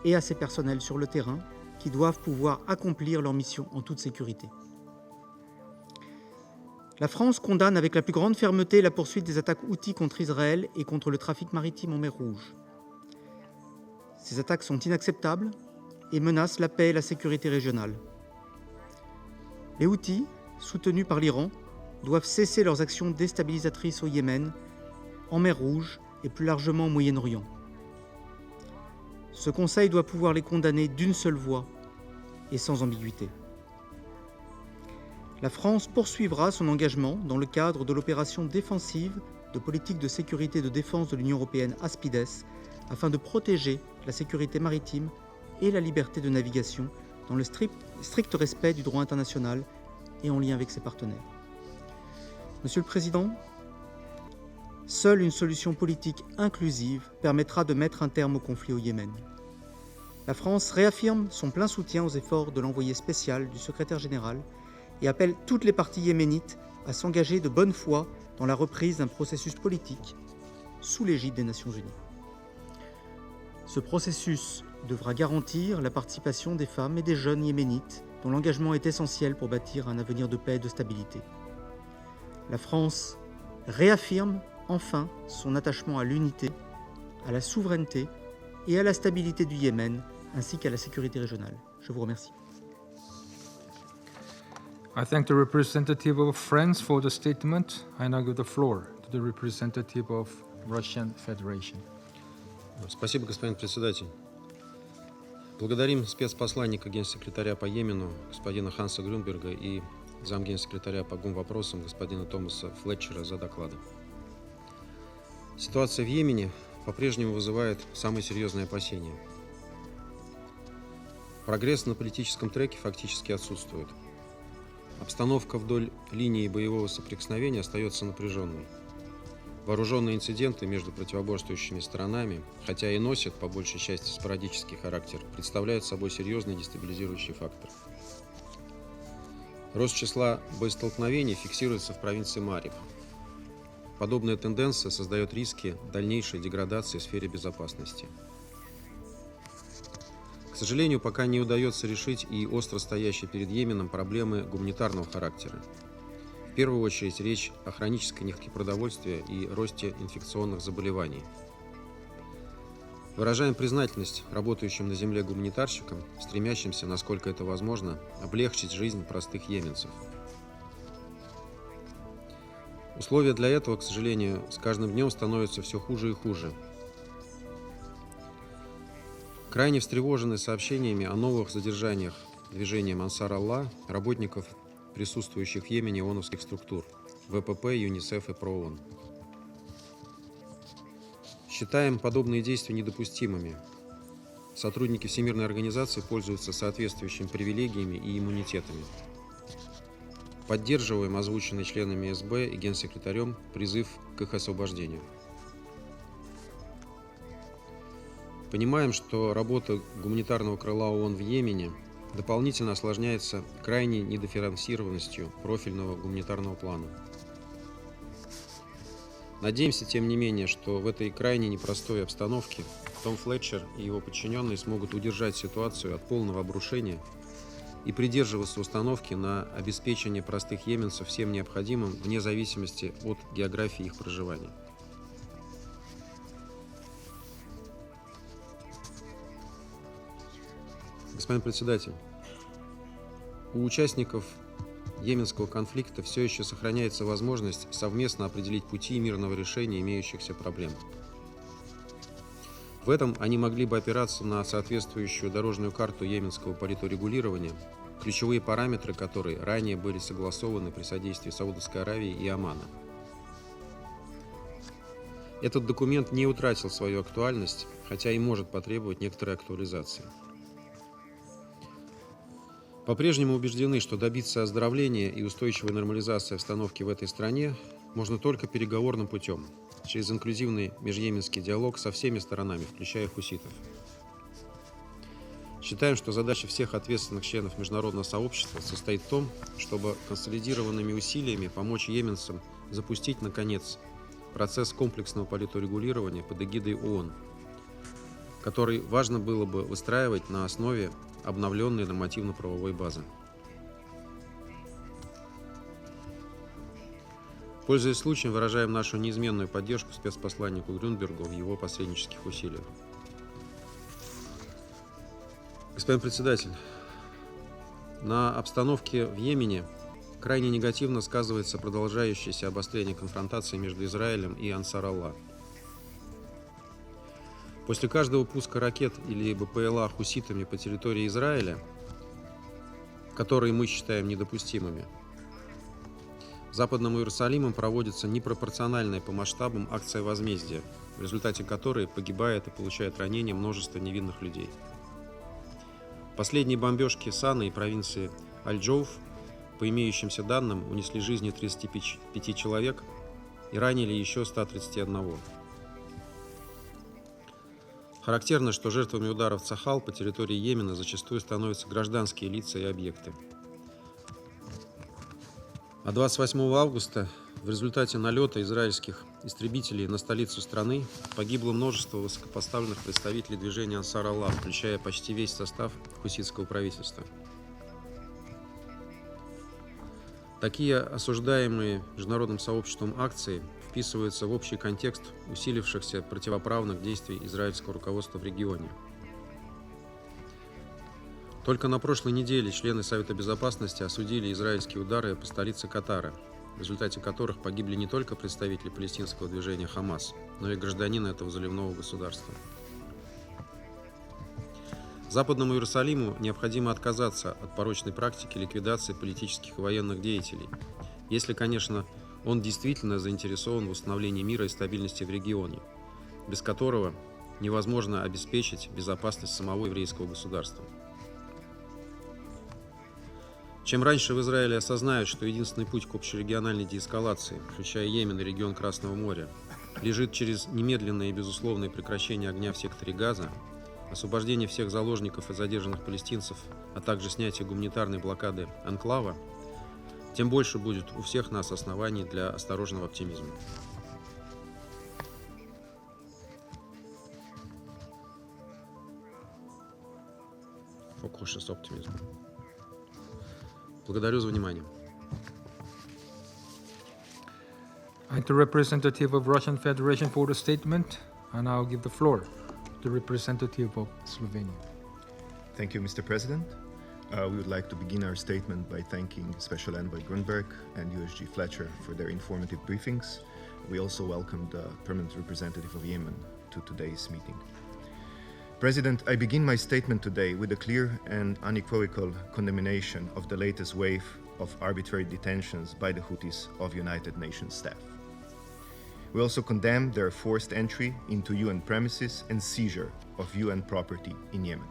et à ses personnels sur le terrain qui doivent pouvoir accomplir leur mission en toute sécurité. La France condamne avec la plus grande fermeté la poursuite des attaques Houthis contre Israël et contre le trafic maritime en mer Rouge. Ces attaques sont inacceptables et menacent la paix et la sécurité régionale. Les Houthis, soutenus par l'Iran, doivent cesser leurs actions déstabilisatrices au Yémen, en mer Rouge et plus largement au Moyen-Orient. Ce Conseil doit pouvoir les condamner d'une seule voix et sans ambiguïté. La France poursuivra son engagement dans le cadre de l'opération défensive de politique de sécurité et de défense de l'Union européenne Aspides afin de protéger la sécurité maritime et la liberté de navigation dans le strict respect du droit international et en lien avec ses partenaires. Monsieur le Président, seule une solution politique inclusive permettra de mettre un terme au conflit au Yémen. La France réaffirme son plein soutien aux efforts de l'envoyé spécial du secrétaire général et appelle toutes les parties yéménites à s'engager de bonne foi dans la reprise d'un processus politique sous l'égide des Nations Unies. Ce processus devra garantir la participation des femmes et des jeunes yéménites dont l'engagement est essentiel pour bâtir un avenir de paix et de stabilité. La France réaffirme enfin son attachement à l'unité, à la souveraineté et à la stabilité du Yémen, ainsi qu'à la sécurité régionale. Je vous remercie. I thank the representative of France for the statement. I now give the floor to the representative of Russian Federation. Спасибо, господин председатель. Благодарим спецпосланника генсекретаря по Йемену, господина Ханса Грюнберга, и замгенсекретаря по гумвопросам, господина Томаса Флетчера, за доклады. Ситуация в Йемене по-прежнему вызывает самые серьезные опасения. Прогресс на политическом треке фактически отсутствует. Обстановка вдоль линии боевого соприкосновения остается напряженной. Вооруженные инциденты между противоборствующими сторонами, хотя и носят по большей части спорадический характер, представляют собой серьезный дестабилизирующий фактор. Рост числа боестолкновений фиксируется в провинции Мариб. Подобная тенденция создает риски дальнейшей деградации в сфере безопасности. К сожалению, пока не удается решить и остро стоящие перед Йеменом проблемы гуманитарного характера. В первую очередь речь о хронической нехватке продовольствия и росте инфекционных заболеваний. Выражаем признательность работающим на земле гуманитарщикам, стремящимся, насколько это возможно, облегчить жизнь простых йеменцев. Условия для этого, к сожалению, с каждым днем становятся все хуже и хуже. Крайне встревожены сообщениями о новых задержаниях движением Ансар Аллах работников, присутствующих в Йемене ООНовских структур ВПП, ЮНИСЕФ и ПРООН. Считаем подобные действия недопустимыми. Сотрудники Всемирной организации пользуются соответствующими привилегиями и иммунитетами. Поддерживаем озвученный членами СБ и генсекретарем призыв к их освобождению. Понимаем, что работа гуманитарного крыла ООН в Йемене дополнительно осложняется крайней недофинансированностью профильного гуманитарного плана. Надеемся, тем не менее, что в этой крайне непростой обстановке Том Флетчер и его подчиненные смогут удержать ситуацию от полного обрушения и придерживаться установки на обеспечение простых йеменцев всем необходимым вне зависимости от географии их проживания. Господин председатель, у участников йеменского конфликта все еще сохраняется возможность совместно определить пути мирного решения имеющихся проблем. В этом они могли бы опираться на соответствующую дорожную карту йеменского политорегулирования, ключевые параметры которой ранее были согласованы при содействии Саудовской Аравии и Омана. Этот документ не утратил свою актуальность, хотя и может потребовать некоторой актуализации. По-прежнему убеждены, что добиться оздоровления и устойчивой нормализации обстановки в этой стране можно только переговорным путем, через инклюзивный межйеменский диалог со всеми сторонами, включая хуситов. Считаем, что задача всех ответственных членов международного сообщества состоит в том, чтобы консолидированными усилиями помочь йеменцам запустить, наконец, процесс комплексного политорегулирования под эгидой ООН, который важно было бы выстраивать на основе обновленной нормативно-правовой базы. Пользуясь случаем, выражаем нашу неизменную поддержку спецпосланнику Грюнбергу в его посреднических усилиях. Господин председатель, на обстановке в Йемене крайне негативно сказывается продолжающееся обострение конфронтации между Израилем и Ансар Аллах. После каждого пуска ракет или БПЛА хуситами по территории Израиля, которые мы считаем недопустимыми, Западным Иерусалимом проводится непропорциональная по масштабам акция возмездия, в результате которой погибает и получает ранения множество невинных людей. Последние бомбежки Сана и провинции Аль-Джоуф, по имеющимся данным, унесли жизни 35 человек и ранили еще 131. Характерно, что жертвами ударов Цахал по территории Йемена зачастую становятся гражданские лица и объекты. А 28 августа в результате налета израильских истребителей на столицу страны погибло множество высокопоставленных представителей движения Ансар Аллах, включая почти весь состав хуситского правительства. Такие осуждаемые международным сообществом акции вписываются в общий контекст усилившихся противоправных действий израильского руководства в регионе. Только на прошлой неделе члены Совета Безопасности осудили израильские удары по столице Катара, в результате которых погибли не только представители палестинского движения Хамас, но и гражданины этого заливного государства. Западному Иерусалиму необходимо отказаться от порочной практики ликвидации политических и военных деятелей, если, конечно, он действительно заинтересован в установлении мира и стабильности в регионе, без которого невозможно обеспечить безопасность самого еврейского государства. Чем раньше в Израиле осознают, что единственный путь к общерегиональной деэскалации, включая Йемен и регион Красного моря, лежит через немедленное и безусловное прекращение огня в секторе Газа, освобождение всех заложников и задержанных палестинцев, а также снятие гуманитарной блокады анклава, тем больше будет у всех нас оснований для осторожного оптимизма. For cautious optimism. Благодарю за внимание. I thank the representative of Russian Federation for the statement, and I'll give the floor to the representative of Slovenia. Thank you, Mr. President. We would like to begin our statement by thanking Special Envoy Grunberg and USG Fletcher for their informative briefings. We also welcome the permanent representative of Yemen to today's meeting. President, I begin my statement today with a clear and unequivocal condemnation of the latest wave of arbitrary detentions by the Houthis of United Nations staff. We also condemn their forced entry into UN premises and seizure of UN property in Yemen.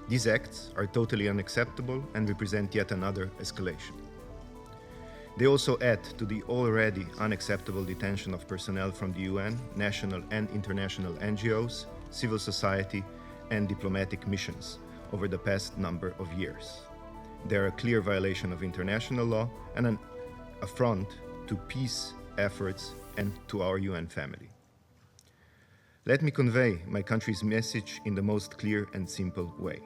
These acts are totally unacceptable and represent yet another escalation. They also add to the already unacceptable detention of personnel from the UN, national and international NGOs, civil society, and diplomatic missions over the past number of years. They are a clear violation of international law and an affront to peace efforts and to our UN family. Let me convey my country's message in the most clear and simple way.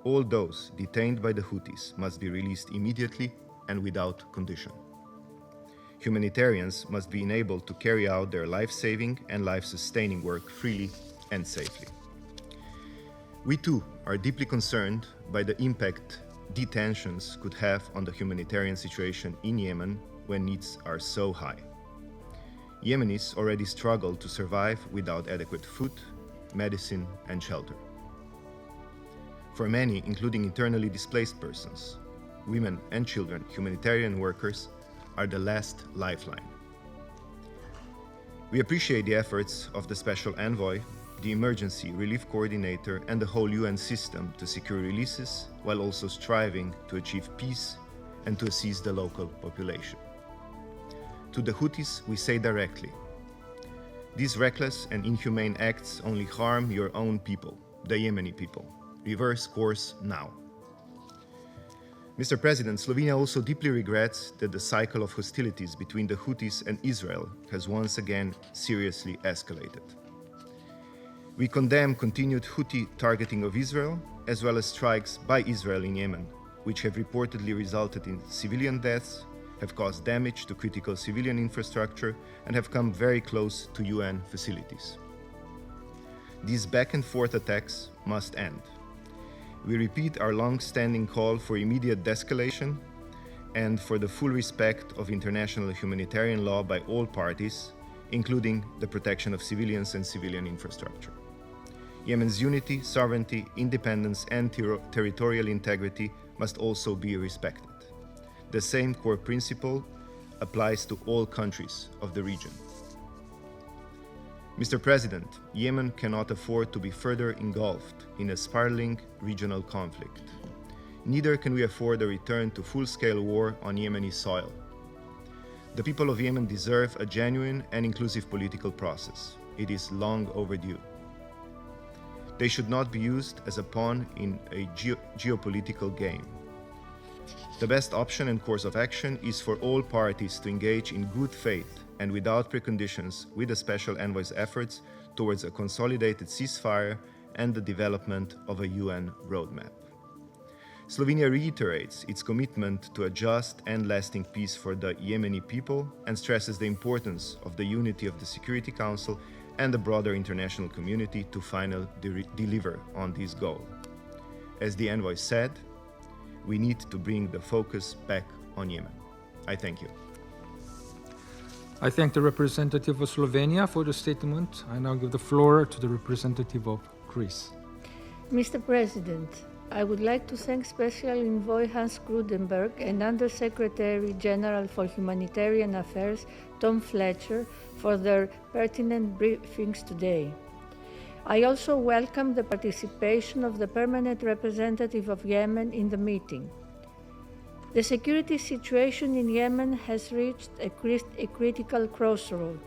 All those detained by the Houthis must be released immediately and without condition. Humanitarians must be enabled to carry out their life-saving and life-sustaining work freely and safely. We too are deeply concerned by the impact detentions could have on the humanitarian situation in Yemen when needs are so high. Yemenis already struggle to survive without adequate food, medicine, and shelter. For many, including internally displaced persons, women and children, humanitarian workers are the last lifeline. We appreciate the efforts of the Special Envoy, the Emergency Relief Coordinator, and the whole UN system to secure releases while also striving to achieve peace and to assist the local population. To the Houthis, we say directly, these reckless and inhumane acts only harm your own people, the Yemeni people. Reverse course now. Mr. President, Slovenia also deeply regrets that the cycle of hostilities between the Houthis and Israel has once again seriously escalated. We condemn continued Houthi targeting of Israel, as well as strikes by Israel in Yemen, which have reportedly resulted in civilian deaths, have caused damage to critical civilian infrastructure, and have come very close to UN facilities. These back-and-forth attacks must end. We repeat our long-standing call for immediate de-escalation and for the full respect of international humanitarian law by all parties, including the protection of civilians and civilian infrastructure. Yemen's unity, sovereignty, independence, and territorial integrity must also be respected. The same core principle applies to all countries of the region. Mr. President, Yemen cannot afford to be further engulfed in a spiraling regional conflict. Neither can we afford a return to full-scale war on Yemeni soil. The people of Yemen deserve a genuine and inclusive political process. It is long overdue. They should not be used as a pawn in a geopolitical game. The best option and course of action is for all parties to engage in good faith and without preconditions with the Special Envoy's efforts towards a consolidated ceasefire and the development of a UN roadmap. Slovenia reiterates its commitment to a just and lasting peace for the Yemeni people and stresses the importance of the unity of the Security Council and the broader international community to finally deliver on this goal. As the envoy said, we need to bring the focus back on Yemen. I thank you. I thank the representative of Slovenia for the statement. I now give the floor to the representative of Greece. Mr. President, I would like to thank Special Envoy Hans Grudenberg and Under Secretary-General for Humanitarian Affairs Tom Fletcher for their pertinent briefings today. I also welcome the participation of the permanent representative of Yemen in the meeting. The security situation in Yemen has reached a critical crossroad.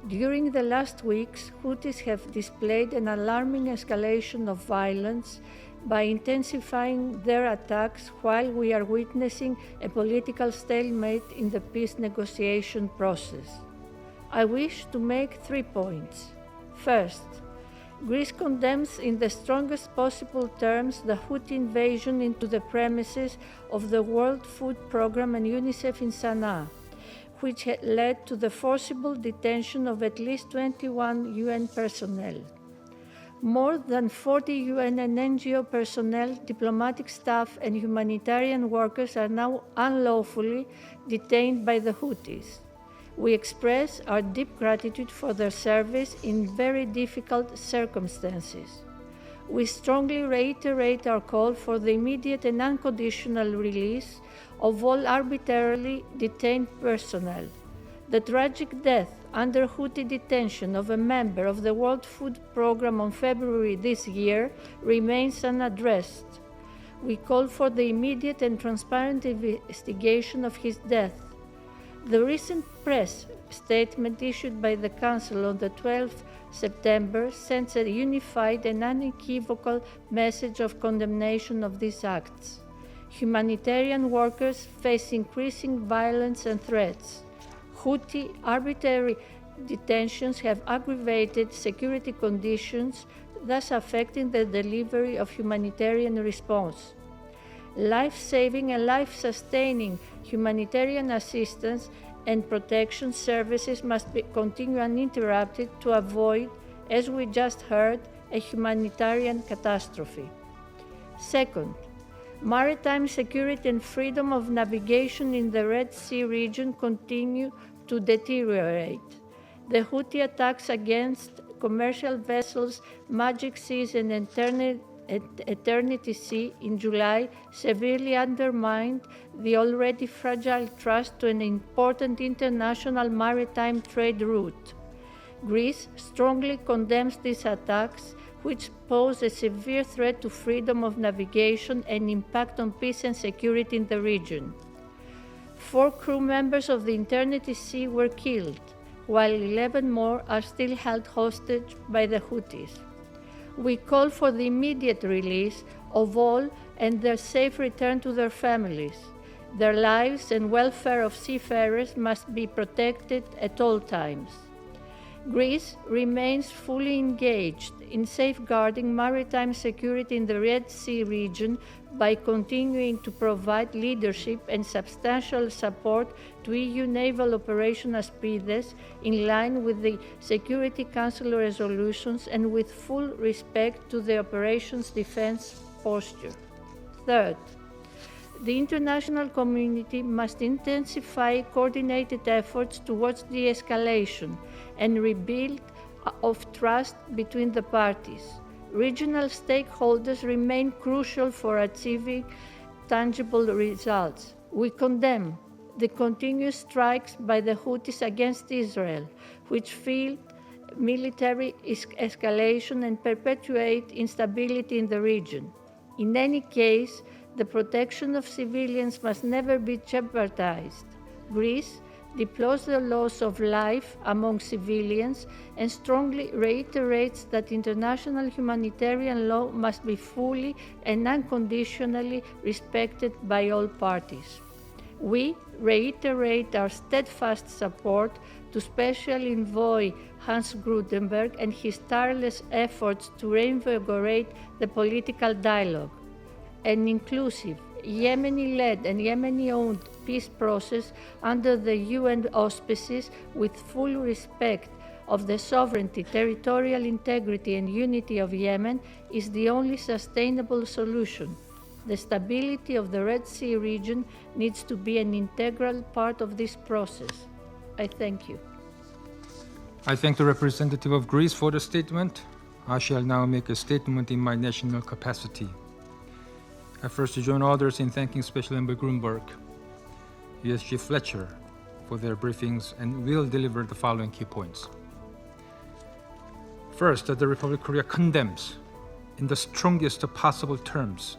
During the last weeks, Houthis have displayed an alarming escalation of violence by intensifying their attacks while we are witnessing a political stalemate in the peace negotiation process. I wish to make 3 points. First, Greece condemns in the strongest possible terms the Houthi invasion into the premises of the World Food Programme and UNICEF in Sana'a, which led to the forcible detention of at least 21 UN personnel. More than 40 UN and NGO personnel, diplomatic staff, and humanitarian workers are now unlawfully detained by the Houthis. We express our deep gratitude for their service in very difficult circumstances. We strongly reiterate our call for the immediate and unconditional release of all arbitrarily detained personnel. The tragic death under Houthi detention of a member of the World Food Programme on February this year remains unaddressed. We call for the immediate and transparent investigation of his death. The recent press statement issued by the Council on the 12th September sends a unified and unequivocal message of condemnation of these acts. Humanitarian workers face increasing violence and threats. Houthi arbitrary detentions have aggravated security conditions, thus affecting the delivery of humanitarian response. Life-saving and life-sustaining humanitarian assistance and protection services must continue uninterrupted to avoid, as we just heard, a humanitarian catastrophe. Second, maritime security and freedom of navigation in the Red Sea region continue to deteriorate. The Houthi attacks against commercial vessels Magic Seas and Eternity Sea in July severely undermined the already fragile trust to an important international maritime trade route. Greece strongly condemns these attacks, which pose a severe threat to freedom of navigation and impact on peace and security in the region. 4 crew members of the Eternity Sea were killed, while 11 more are still held hostage by the Houthis. We call for the immediate release of all and their safe return to their families. Their lives and welfare of seafarers must be protected at all times. Greece remains fully engaged in safeguarding maritime security in the Red Sea region by continuing to provide leadership and substantial support to EU naval Operation Aspides in line with the Security Council resolutions and with full respect to the operation's defense posture. Third, the international community must intensify coordinated efforts towards de-escalation and rebuild of trust between the parties. Regional stakeholders remain crucial for achieving tangible results. We condemn the continuous strikes by the Houthis against Israel, which fuel military escalation and perpetuate instability in the region. In any case, the protection of civilians must never be jeopardized. Greece deplores the loss of life among civilians and strongly reiterates that international humanitarian law must be fully and unconditionally respected by all parties. We reiterate our steadfast support to Special Envoy Hans Grudenberg and his tireless efforts to reinvigorate the political dialogue. An inclusive, Yemeni-led and Yemeni-owned peace process under the UN auspices with full respect of the sovereignty, territorial integrity and unity of Yemen is the only sustainable solution. The stability of the Red Sea region needs to be an integral part of this process. I thank you. I thank the representative of Greece for the statement. I shall now make a statement in my national capacity. I first join others in thanking Special Envoy Grunberg, USG Fletcher for their briefings and will deliver the following key points. First, that the Republic of Korea condemns in the strongest possible terms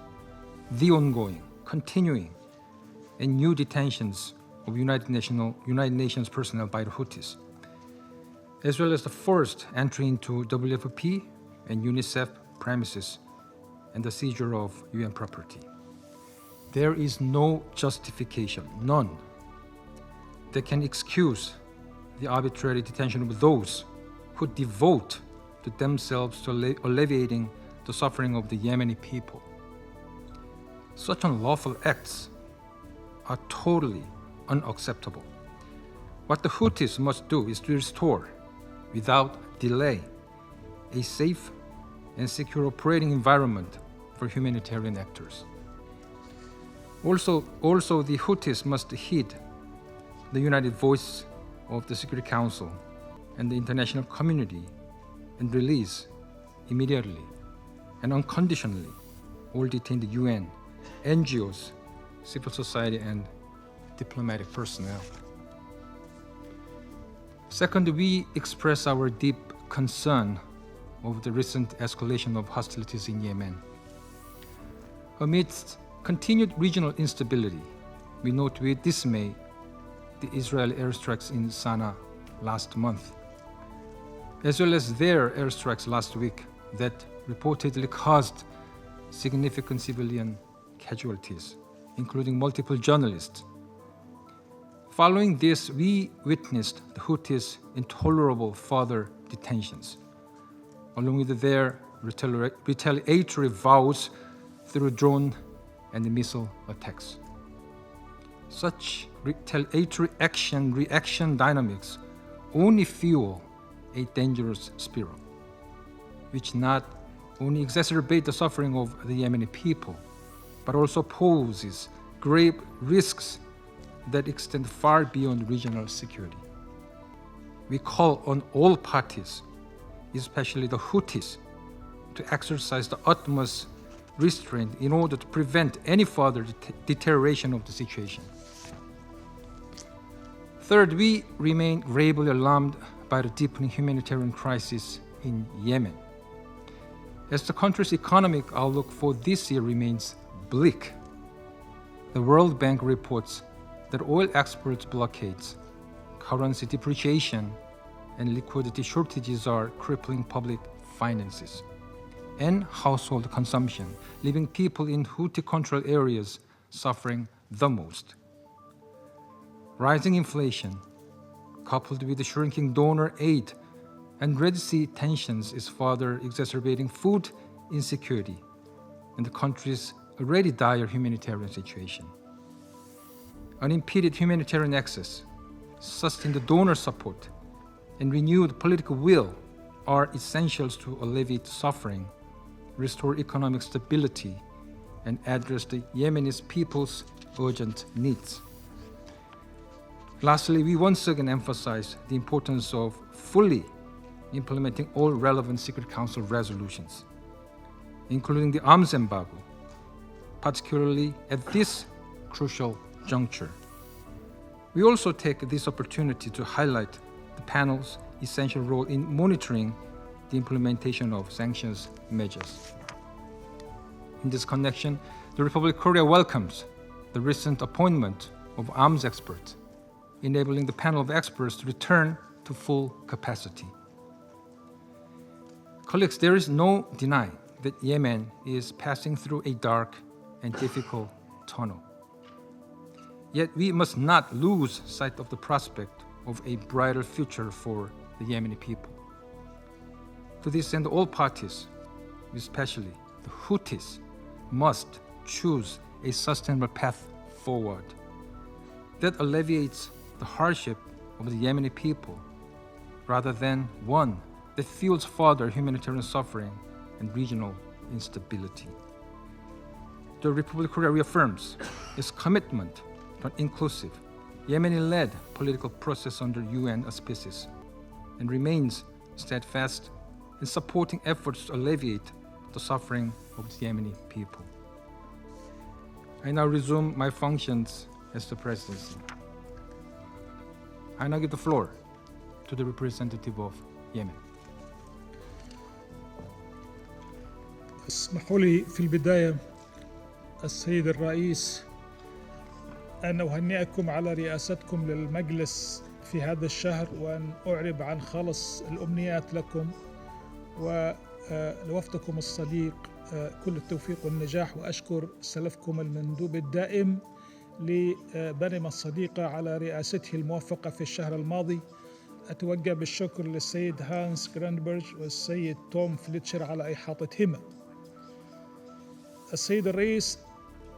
the ongoing, continuing, and new detentions of United Nations personnel by the Houthis, as well as the forced entry into WFP and UNICEF premises and the seizure of UN property. There is no justification, none, that can excuse the arbitrary detention of those who devote to themselves to alleviating the suffering of the Yemeni people. Such unlawful acts are totally unacceptable. What the Houthis must do is to restore, without delay, a safe and secure operating environment for humanitarian actors. Also, the Houthis must heed the united voice of the Security Council and the international community and release immediately and unconditionally all detained UN, NGOs, civil society, and diplomatic personnel. Second, we express our deep concern over the recent escalation of hostilities in Yemen. Amidst continued regional instability, we note with dismay the Israeli airstrikes in Sana'a last month, as well as their airstrikes last week that reportedly caused significant civilian casualties, including multiple journalists. Following this, we witnessed the Houthis' intolerable further detentions, along with their retaliatory vows through drone and missile attacks. Such retaliatory reaction dynamics only fuel a dangerous spiral, which not only exacerbate the suffering of the Yemeni people, but also poses grave risks that extend far beyond regional security. We call on all parties, especially the Houthis, to exercise the utmost restraint in order to prevent any further deterioration of the situation. Third, we remain gravely alarmed by the deepening humanitarian crisis in Yemen, as the country's economic outlook for this year remains bleak. The World Bank reports that oil export blockades, currency depreciation, and liquidity shortages are crippling public finances and household consumption, leaving people in Houthi-controlled areas suffering the most. Rising inflation, coupled with the shrinking donor aid and Red Sea tensions, is further exacerbating food insecurity and the country's already dire humanitarian situation. Unimpeded humanitarian access, sustained donor support, and renewed political will are essentials to alleviate suffering, restore economic stability, and address the Yemeni people's urgent needs. Lastly, we once again emphasize the importance of fully implementing all relevant Security Council resolutions, including the arms embargo, particularly at this crucial juncture. We also take this opportunity to highlight the panel's essential role in monitoring the implementation of sanctions measures. In this connection, the Republic of Korea welcomes the recent appointment of arms experts, enabling the panel of experts to return to full capacity. Colleagues, there is no denying that Yemen is passing through a dark and difficult tunnel. Yet we must not lose sight of the prospect of a brighter future for the Yemeni people. To this end, all parties, especially the Houthis, must choose a sustainable path forward that alleviates the hardship of the Yemeni people, rather than one that fuels further humanitarian suffering and regional instability. The Republic of Korea reaffirms its commitment to an inclusive, Yemeni-led political process under UN auspices and remains steadfast in supporting efforts to alleviate the suffering of the Yemeni people. I now resume my functions as the presidency. I now give the floor to the representative of Yemen. اسمحوا لي في البداية السيد الرئيس أن أهنئكم على رئاستكم للمجلس في هذا الشهر، وأن أعرب عن خالص الأمنيات لكم ولوفدكم الصديق كل التوفيق والنجاح، وأشكر سلفكم المندوب الدائم لبنما الصديقة على رئاسته الموفقة في الشهر الماضي. أتوجه بالشكر للسيد هانس جراندبرج والسيد توم فليتشر على إحاطتهما. السيد الرئيس،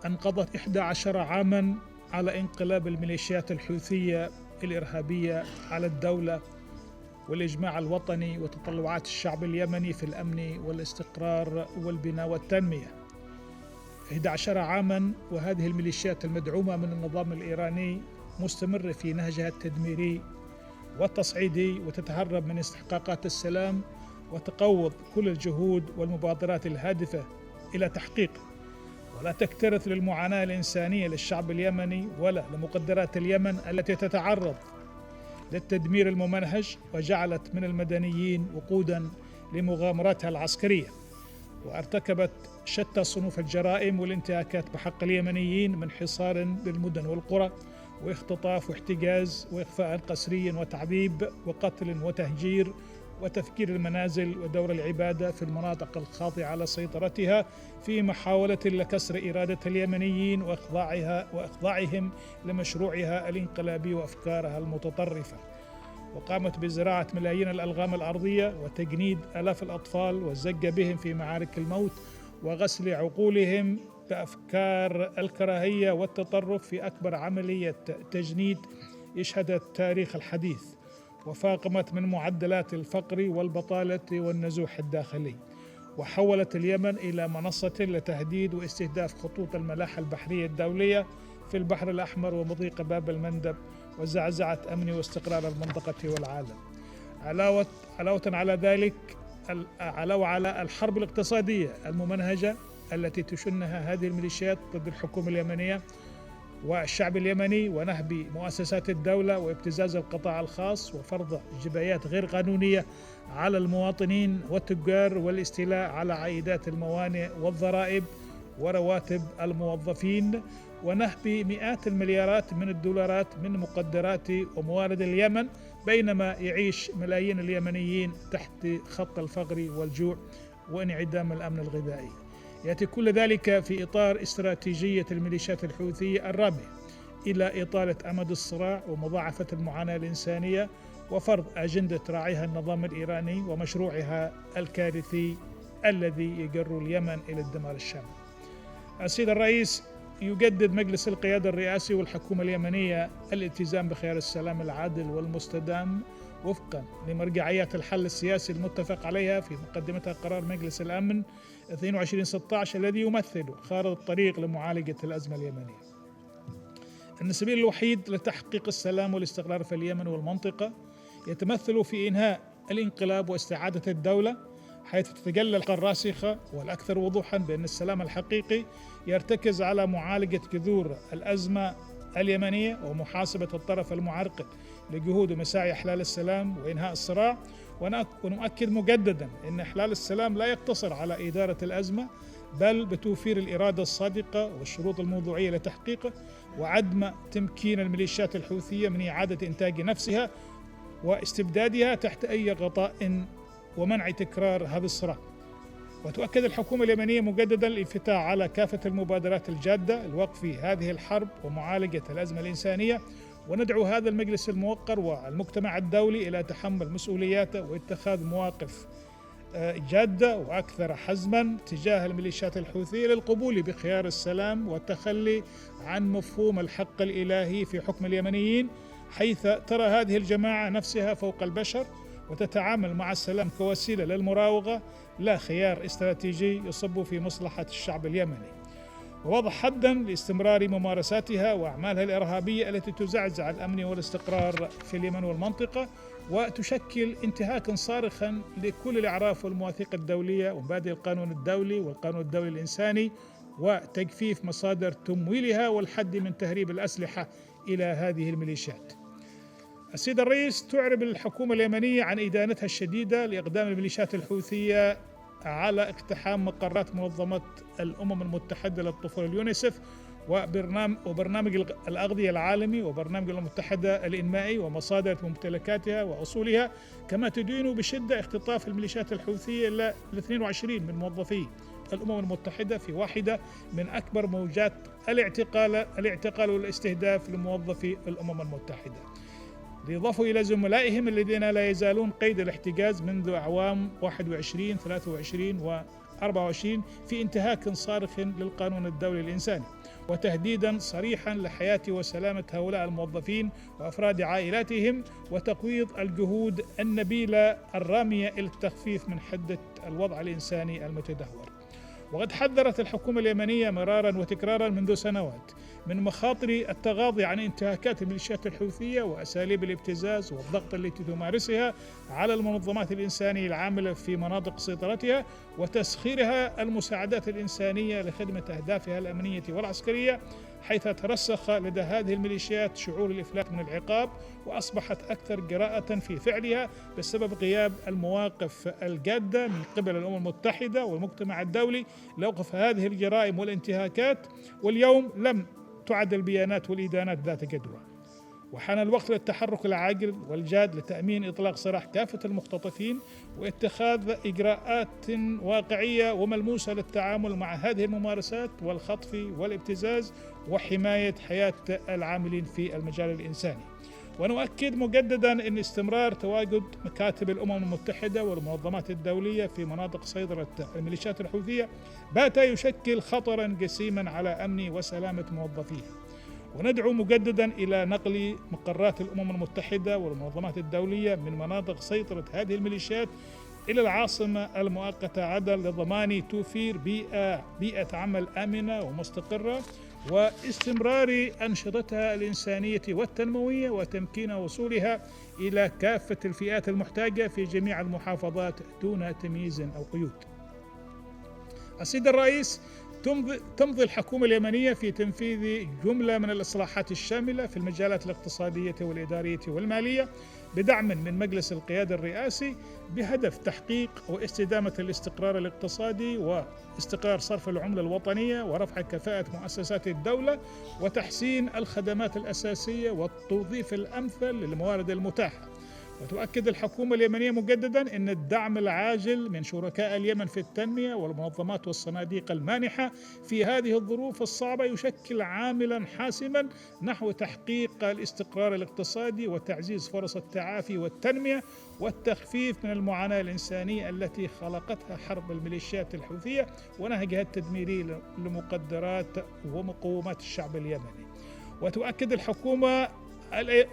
انقضت 11 عاماً على انقلاب الميليشيات الحوثية الإرهابية على الدولة والإجماع الوطني وتطلعات الشعب اليمني في الأمن والاستقرار والبناء والتنمية. 11 عاما وهذه الميليشيات المدعومة من النظام الإيراني مستمرة في نهجها التدميري والتصعيدي، وتتهرب من استحقاقات السلام وتقوض كل الجهود والمبادرات الهادفة إلى تحقيقه، ولا تكترث للمعاناة الإنسانية للشعب اليمني ولا لمقدرات اليمن التي تتعرض للتدمير الممنهج، وجعلت من المدنيين وقودا لمغامراتها العسكرية، وارتكبت شتى صنوف الجرائم والانتهاكات بحق اليمنيين، من حصار للمدن والقرى واختطاف واحتجاز وإخفاء قسري وتعذيب وقتل وتهجير وتفكير المنازل ودور العبادة في المناطق الخاضعة لسيطرتها، في محاولة لكسر إرادة اليمنيين وإخضاعهم لمشروعها الانقلابي وأفكارها المتطرفة. وقامت بزراعة ملايين الألغام الأرضية وتجنيد آلاف الأطفال والزج بهم في معارك الموت وغسل عقولهم بأفكار الكراهية والتطرف في أكبر عملية تجنيد يشهد التاريخ الحديث، وفاقمت من معدلات الفقر والبطالة والنزوح الداخلي، وحولت اليمن إلى منصة لتهديد واستهداف خطوط الملاحة البحرية الدولية في البحر الأحمر ومضيق باب المندب، وزعزعة أمن واستقرار المنطقة والعالم. علاوة على ذلك، علاوة على الحرب الاقتصادية الممنهجة التي تشنها هذه الميليشيات ضد الحكومة اليمنية والشعب اليمني، ونهب مؤسسات الدولة وابتزاز القطاع الخاص وفرض جبايات غير قانونية على المواطنين والتجار والاستيلاء على عائدات الموانئ والضرائب ورواتب الموظفين، ونهب مئات المليارات من الدولارات من مقدرات وموارد اليمن، بينما يعيش ملايين اليمنيين تحت خط الفقر والجوع وانعدام الأمن الغذائي. يأتي كل ذلك في إطار استراتيجية الميليشيات الحوثية الرامية إلى إطالة أمد الصراع ومضاعفة المعاناة الإنسانية وفرض أجندة راعيها النظام الإيراني ومشروعها الكارثي الذي يجر اليمن إلى الدمار الشامل. السيد الرئيس، يجدد مجلس القيادة الرئاسي والحكومة اليمنية الالتزام بخيار السلام العادل والمستدام وفقا لمرجعيات الحل السياسي المتفق عليها في مقدمتها قرار مجلس الأمن 2216 الذي يمثل خارطة الطريق لمعالجة الأزمة اليمنية. أن السبيل الوحيد لتحقيق السلام والاستقرار في اليمن والمنطقة يتمثل في إنهاء الانقلاب واستعادة الدولة، حيث تتجلى الراسخة والأكثر وضوحا بأن السلام الحقيقي يرتكز على معالجة جذور الأزمة اليمنية ومحاسبة الطرف المعرقل لجهود ومساعي إحلال السلام وإنهاء الصراع. ونؤكد مجددا أن إحلال السلام لا يقتصر على إدارة الأزمة، بل بتوفير الإرادة الصادقة والشروط الموضوعية لتحقيقه، وعدم تمكين الميليشيات الحوثية من إعادة إنتاج نفسها واستبدادها تحت أي غطاء ومنع تكرار هذا الصراع. وتؤكد الحكومة اليمنية مجددا الانفتاح على كافة المبادرات الجادة لوقف هذه الحرب ومعالجة الأزمة الإنسانية، وندعو هذا المجلس الموقر والمجتمع الدولي إلى تحمل مسؤولياته واتخاذ مواقف جادة وأكثر حزما تجاه الميليشيات الحوثية للقبول بخيار السلام والتخلي عن مفهوم الحق الإلهي في حكم اليمنيين، حيث ترى هذه الجماعة نفسها فوق البشر وتتعامل مع السلام كوسيلة للمراوغة لا خيار استراتيجي يصب في مصلحة الشعب اليمني، ووضع حدا لاستمرار ممارساتها وأعمالها الإرهابية التي تزعزع الأمن والاستقرار في اليمن والمنطقة، وتشكل انتهاكا صارخا لكل الأعراف والمواثيق الدولية ومبادئ القانون الدولي والقانون الدولي الإنساني، وتجفيف مصادر تمويلها والحد من تهريب الأسلحة إلى هذه الميليشيات. السيد الرئيس، تعرب الحكومة اليمنية عن إدانتها الشديدة لإقدام الميليشيات الحوثية على اقتحام مقرات منظمة الأمم المتحدة للطفولة اليونسف وبرنامج الأغذية العالمي وبرنامج الأمم المتحدة الإنمائي ومصادر ممتلكاتها وأصولها، كما تدين بشدة اختطاف الميليشيات الحوثية ل 22 من موظفي الأمم المتحدة في واحدة من أكبر موجات الاعتقال والاستهداف لموظفي الأمم المتحدة، ليضافوا إلى زملائهم الذين لا يزالون قيد الاحتجاز منذ أعوام 21 23 و 24 في انتهاك صارخ للقانون الدولي الإنساني. وتهديدا صريحا لحياة وسلامة هؤلاء الموظفين وأفراد عائلاتهم، وتقويض الجهود النبيلة الرامية إلى التخفيف من حدة الوضع الإنساني المتدهور. وقد حذرت الحكومة اليمنية مرارا وتكرارا منذ سنوات من مخاطر التغاضي عن انتهاكات الميليشيات الحوثية وأساليب الابتزاز والضغط التي تمارسها على المنظمات الإنسانية العاملة في مناطق سيطرتها، وتسخيرها المساعدات الإنسانية لخدمة أهدافها الأمنية والعسكرية، حيث ترسخ لدى هذه الميليشيات شعور الإفلات من العقاب، وأصبحت أكثر جراءة في فعلها بسبب غياب المواقف الجادة من قبل الأمم المتحدة والمجتمع الدولي لوقف هذه الجرائم والانتهاكات. واليوم لم تعد البيانات والإدانات ذات جدوى، وحان الوقت للتحرك العاجل والجاد لتأمين إطلاق سراح كافة المختطفين واتخاذ إجراءات واقعية وملموسة للتعامل مع هذه الممارسات والخطف والابتزاز وحماية حياة العاملين في المجال الإنساني. ونؤكد مجددا أن استمرار تواجد مكاتب الأمم المتحدة والمنظمات الدولية في مناطق سيطرة الميليشيات الحوثية بات يشكل خطرا جسيما على أمن وسلامة موظفيها. وندعو مجددا إلى نقل مقرات الأمم المتحدة والمنظمات الدولية من مناطق سيطرة هذه الميليشيات إلى العاصمة المؤقتة عدن لضمان توفير بيئة عمل آمنة ومستقرة، واستمرار أنشطتها الإنسانية والتنموية، وتمكين وصولها إلى كافة الفئات المحتاجة في جميع المحافظات دون تمييز أو قيود. السيد الرئيس، تمضي الحكومة اليمنية في تنفيذ جملة من الإصلاحات الشاملة في المجالات الاقتصادية والإدارية والمالية بدعم من مجلس القيادة الرئاسي بهدف تحقيق واستدامة الاستقرار الاقتصادي واستقرار صرف العملة الوطنية ورفع كفاءة مؤسسات الدولة وتحسين الخدمات الأساسية والتوظيف الأمثل للموارد المتاحة. وتؤكد الحكومة اليمنية مجددا أن الدعم العاجل من شركاء اليمن في التنمية والمنظمات والصناديق المانحة في هذه الظروف الصعبة يشكل عاملا حاسما نحو تحقيق الاستقرار الاقتصادي وتعزيز فرص التعافي والتنمية والتخفيف من المعاناة الإنسانية التي خلقتها حرب الميليشيات الحوثية ونهجها التدميري لمقدرات ومقومات الشعب اليمني. وتؤكد الحكومة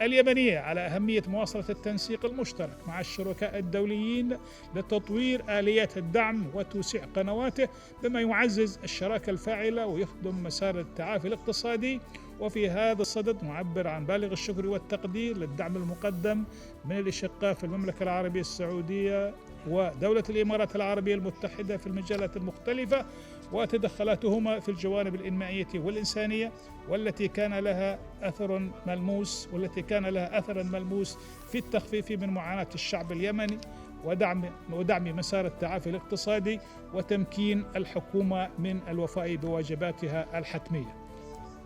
اليمنية على أهمية مواصلة التنسيق المشترك مع الشركاء الدوليين لتطوير آليات الدعم وتوسيع قنواته بما يعزز الشراكة الفاعلة ويخدم مسار التعافي الاقتصادي. وفي هذا الصدد نعبر عن بالغ الشكر والتقدير للدعم المقدم من الأشقاء في المملكة العربية السعودية ودولة الإمارات العربية المتحدة في المجالات المختلفة وتدخلاتهما في الجوانب الإنمائية والإنسانية والتي كان لها أثر ملموس في التخفيف من معاناة الشعب اليمني ودعم مسار التعافي الاقتصادي وتمكين الحكومة من الوفاء بواجباتها الحتمية.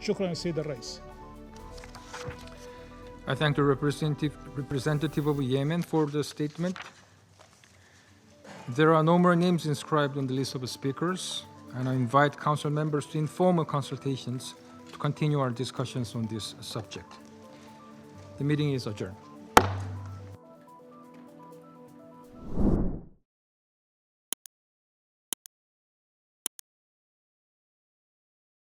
شكرا السيد الرئيس. I thank the representative of Yemen for the statement. There are no more names inscribed on the list of speakers, and I invite council members to informal consultations to continue our discussions on this subject. The meeting is adjourned.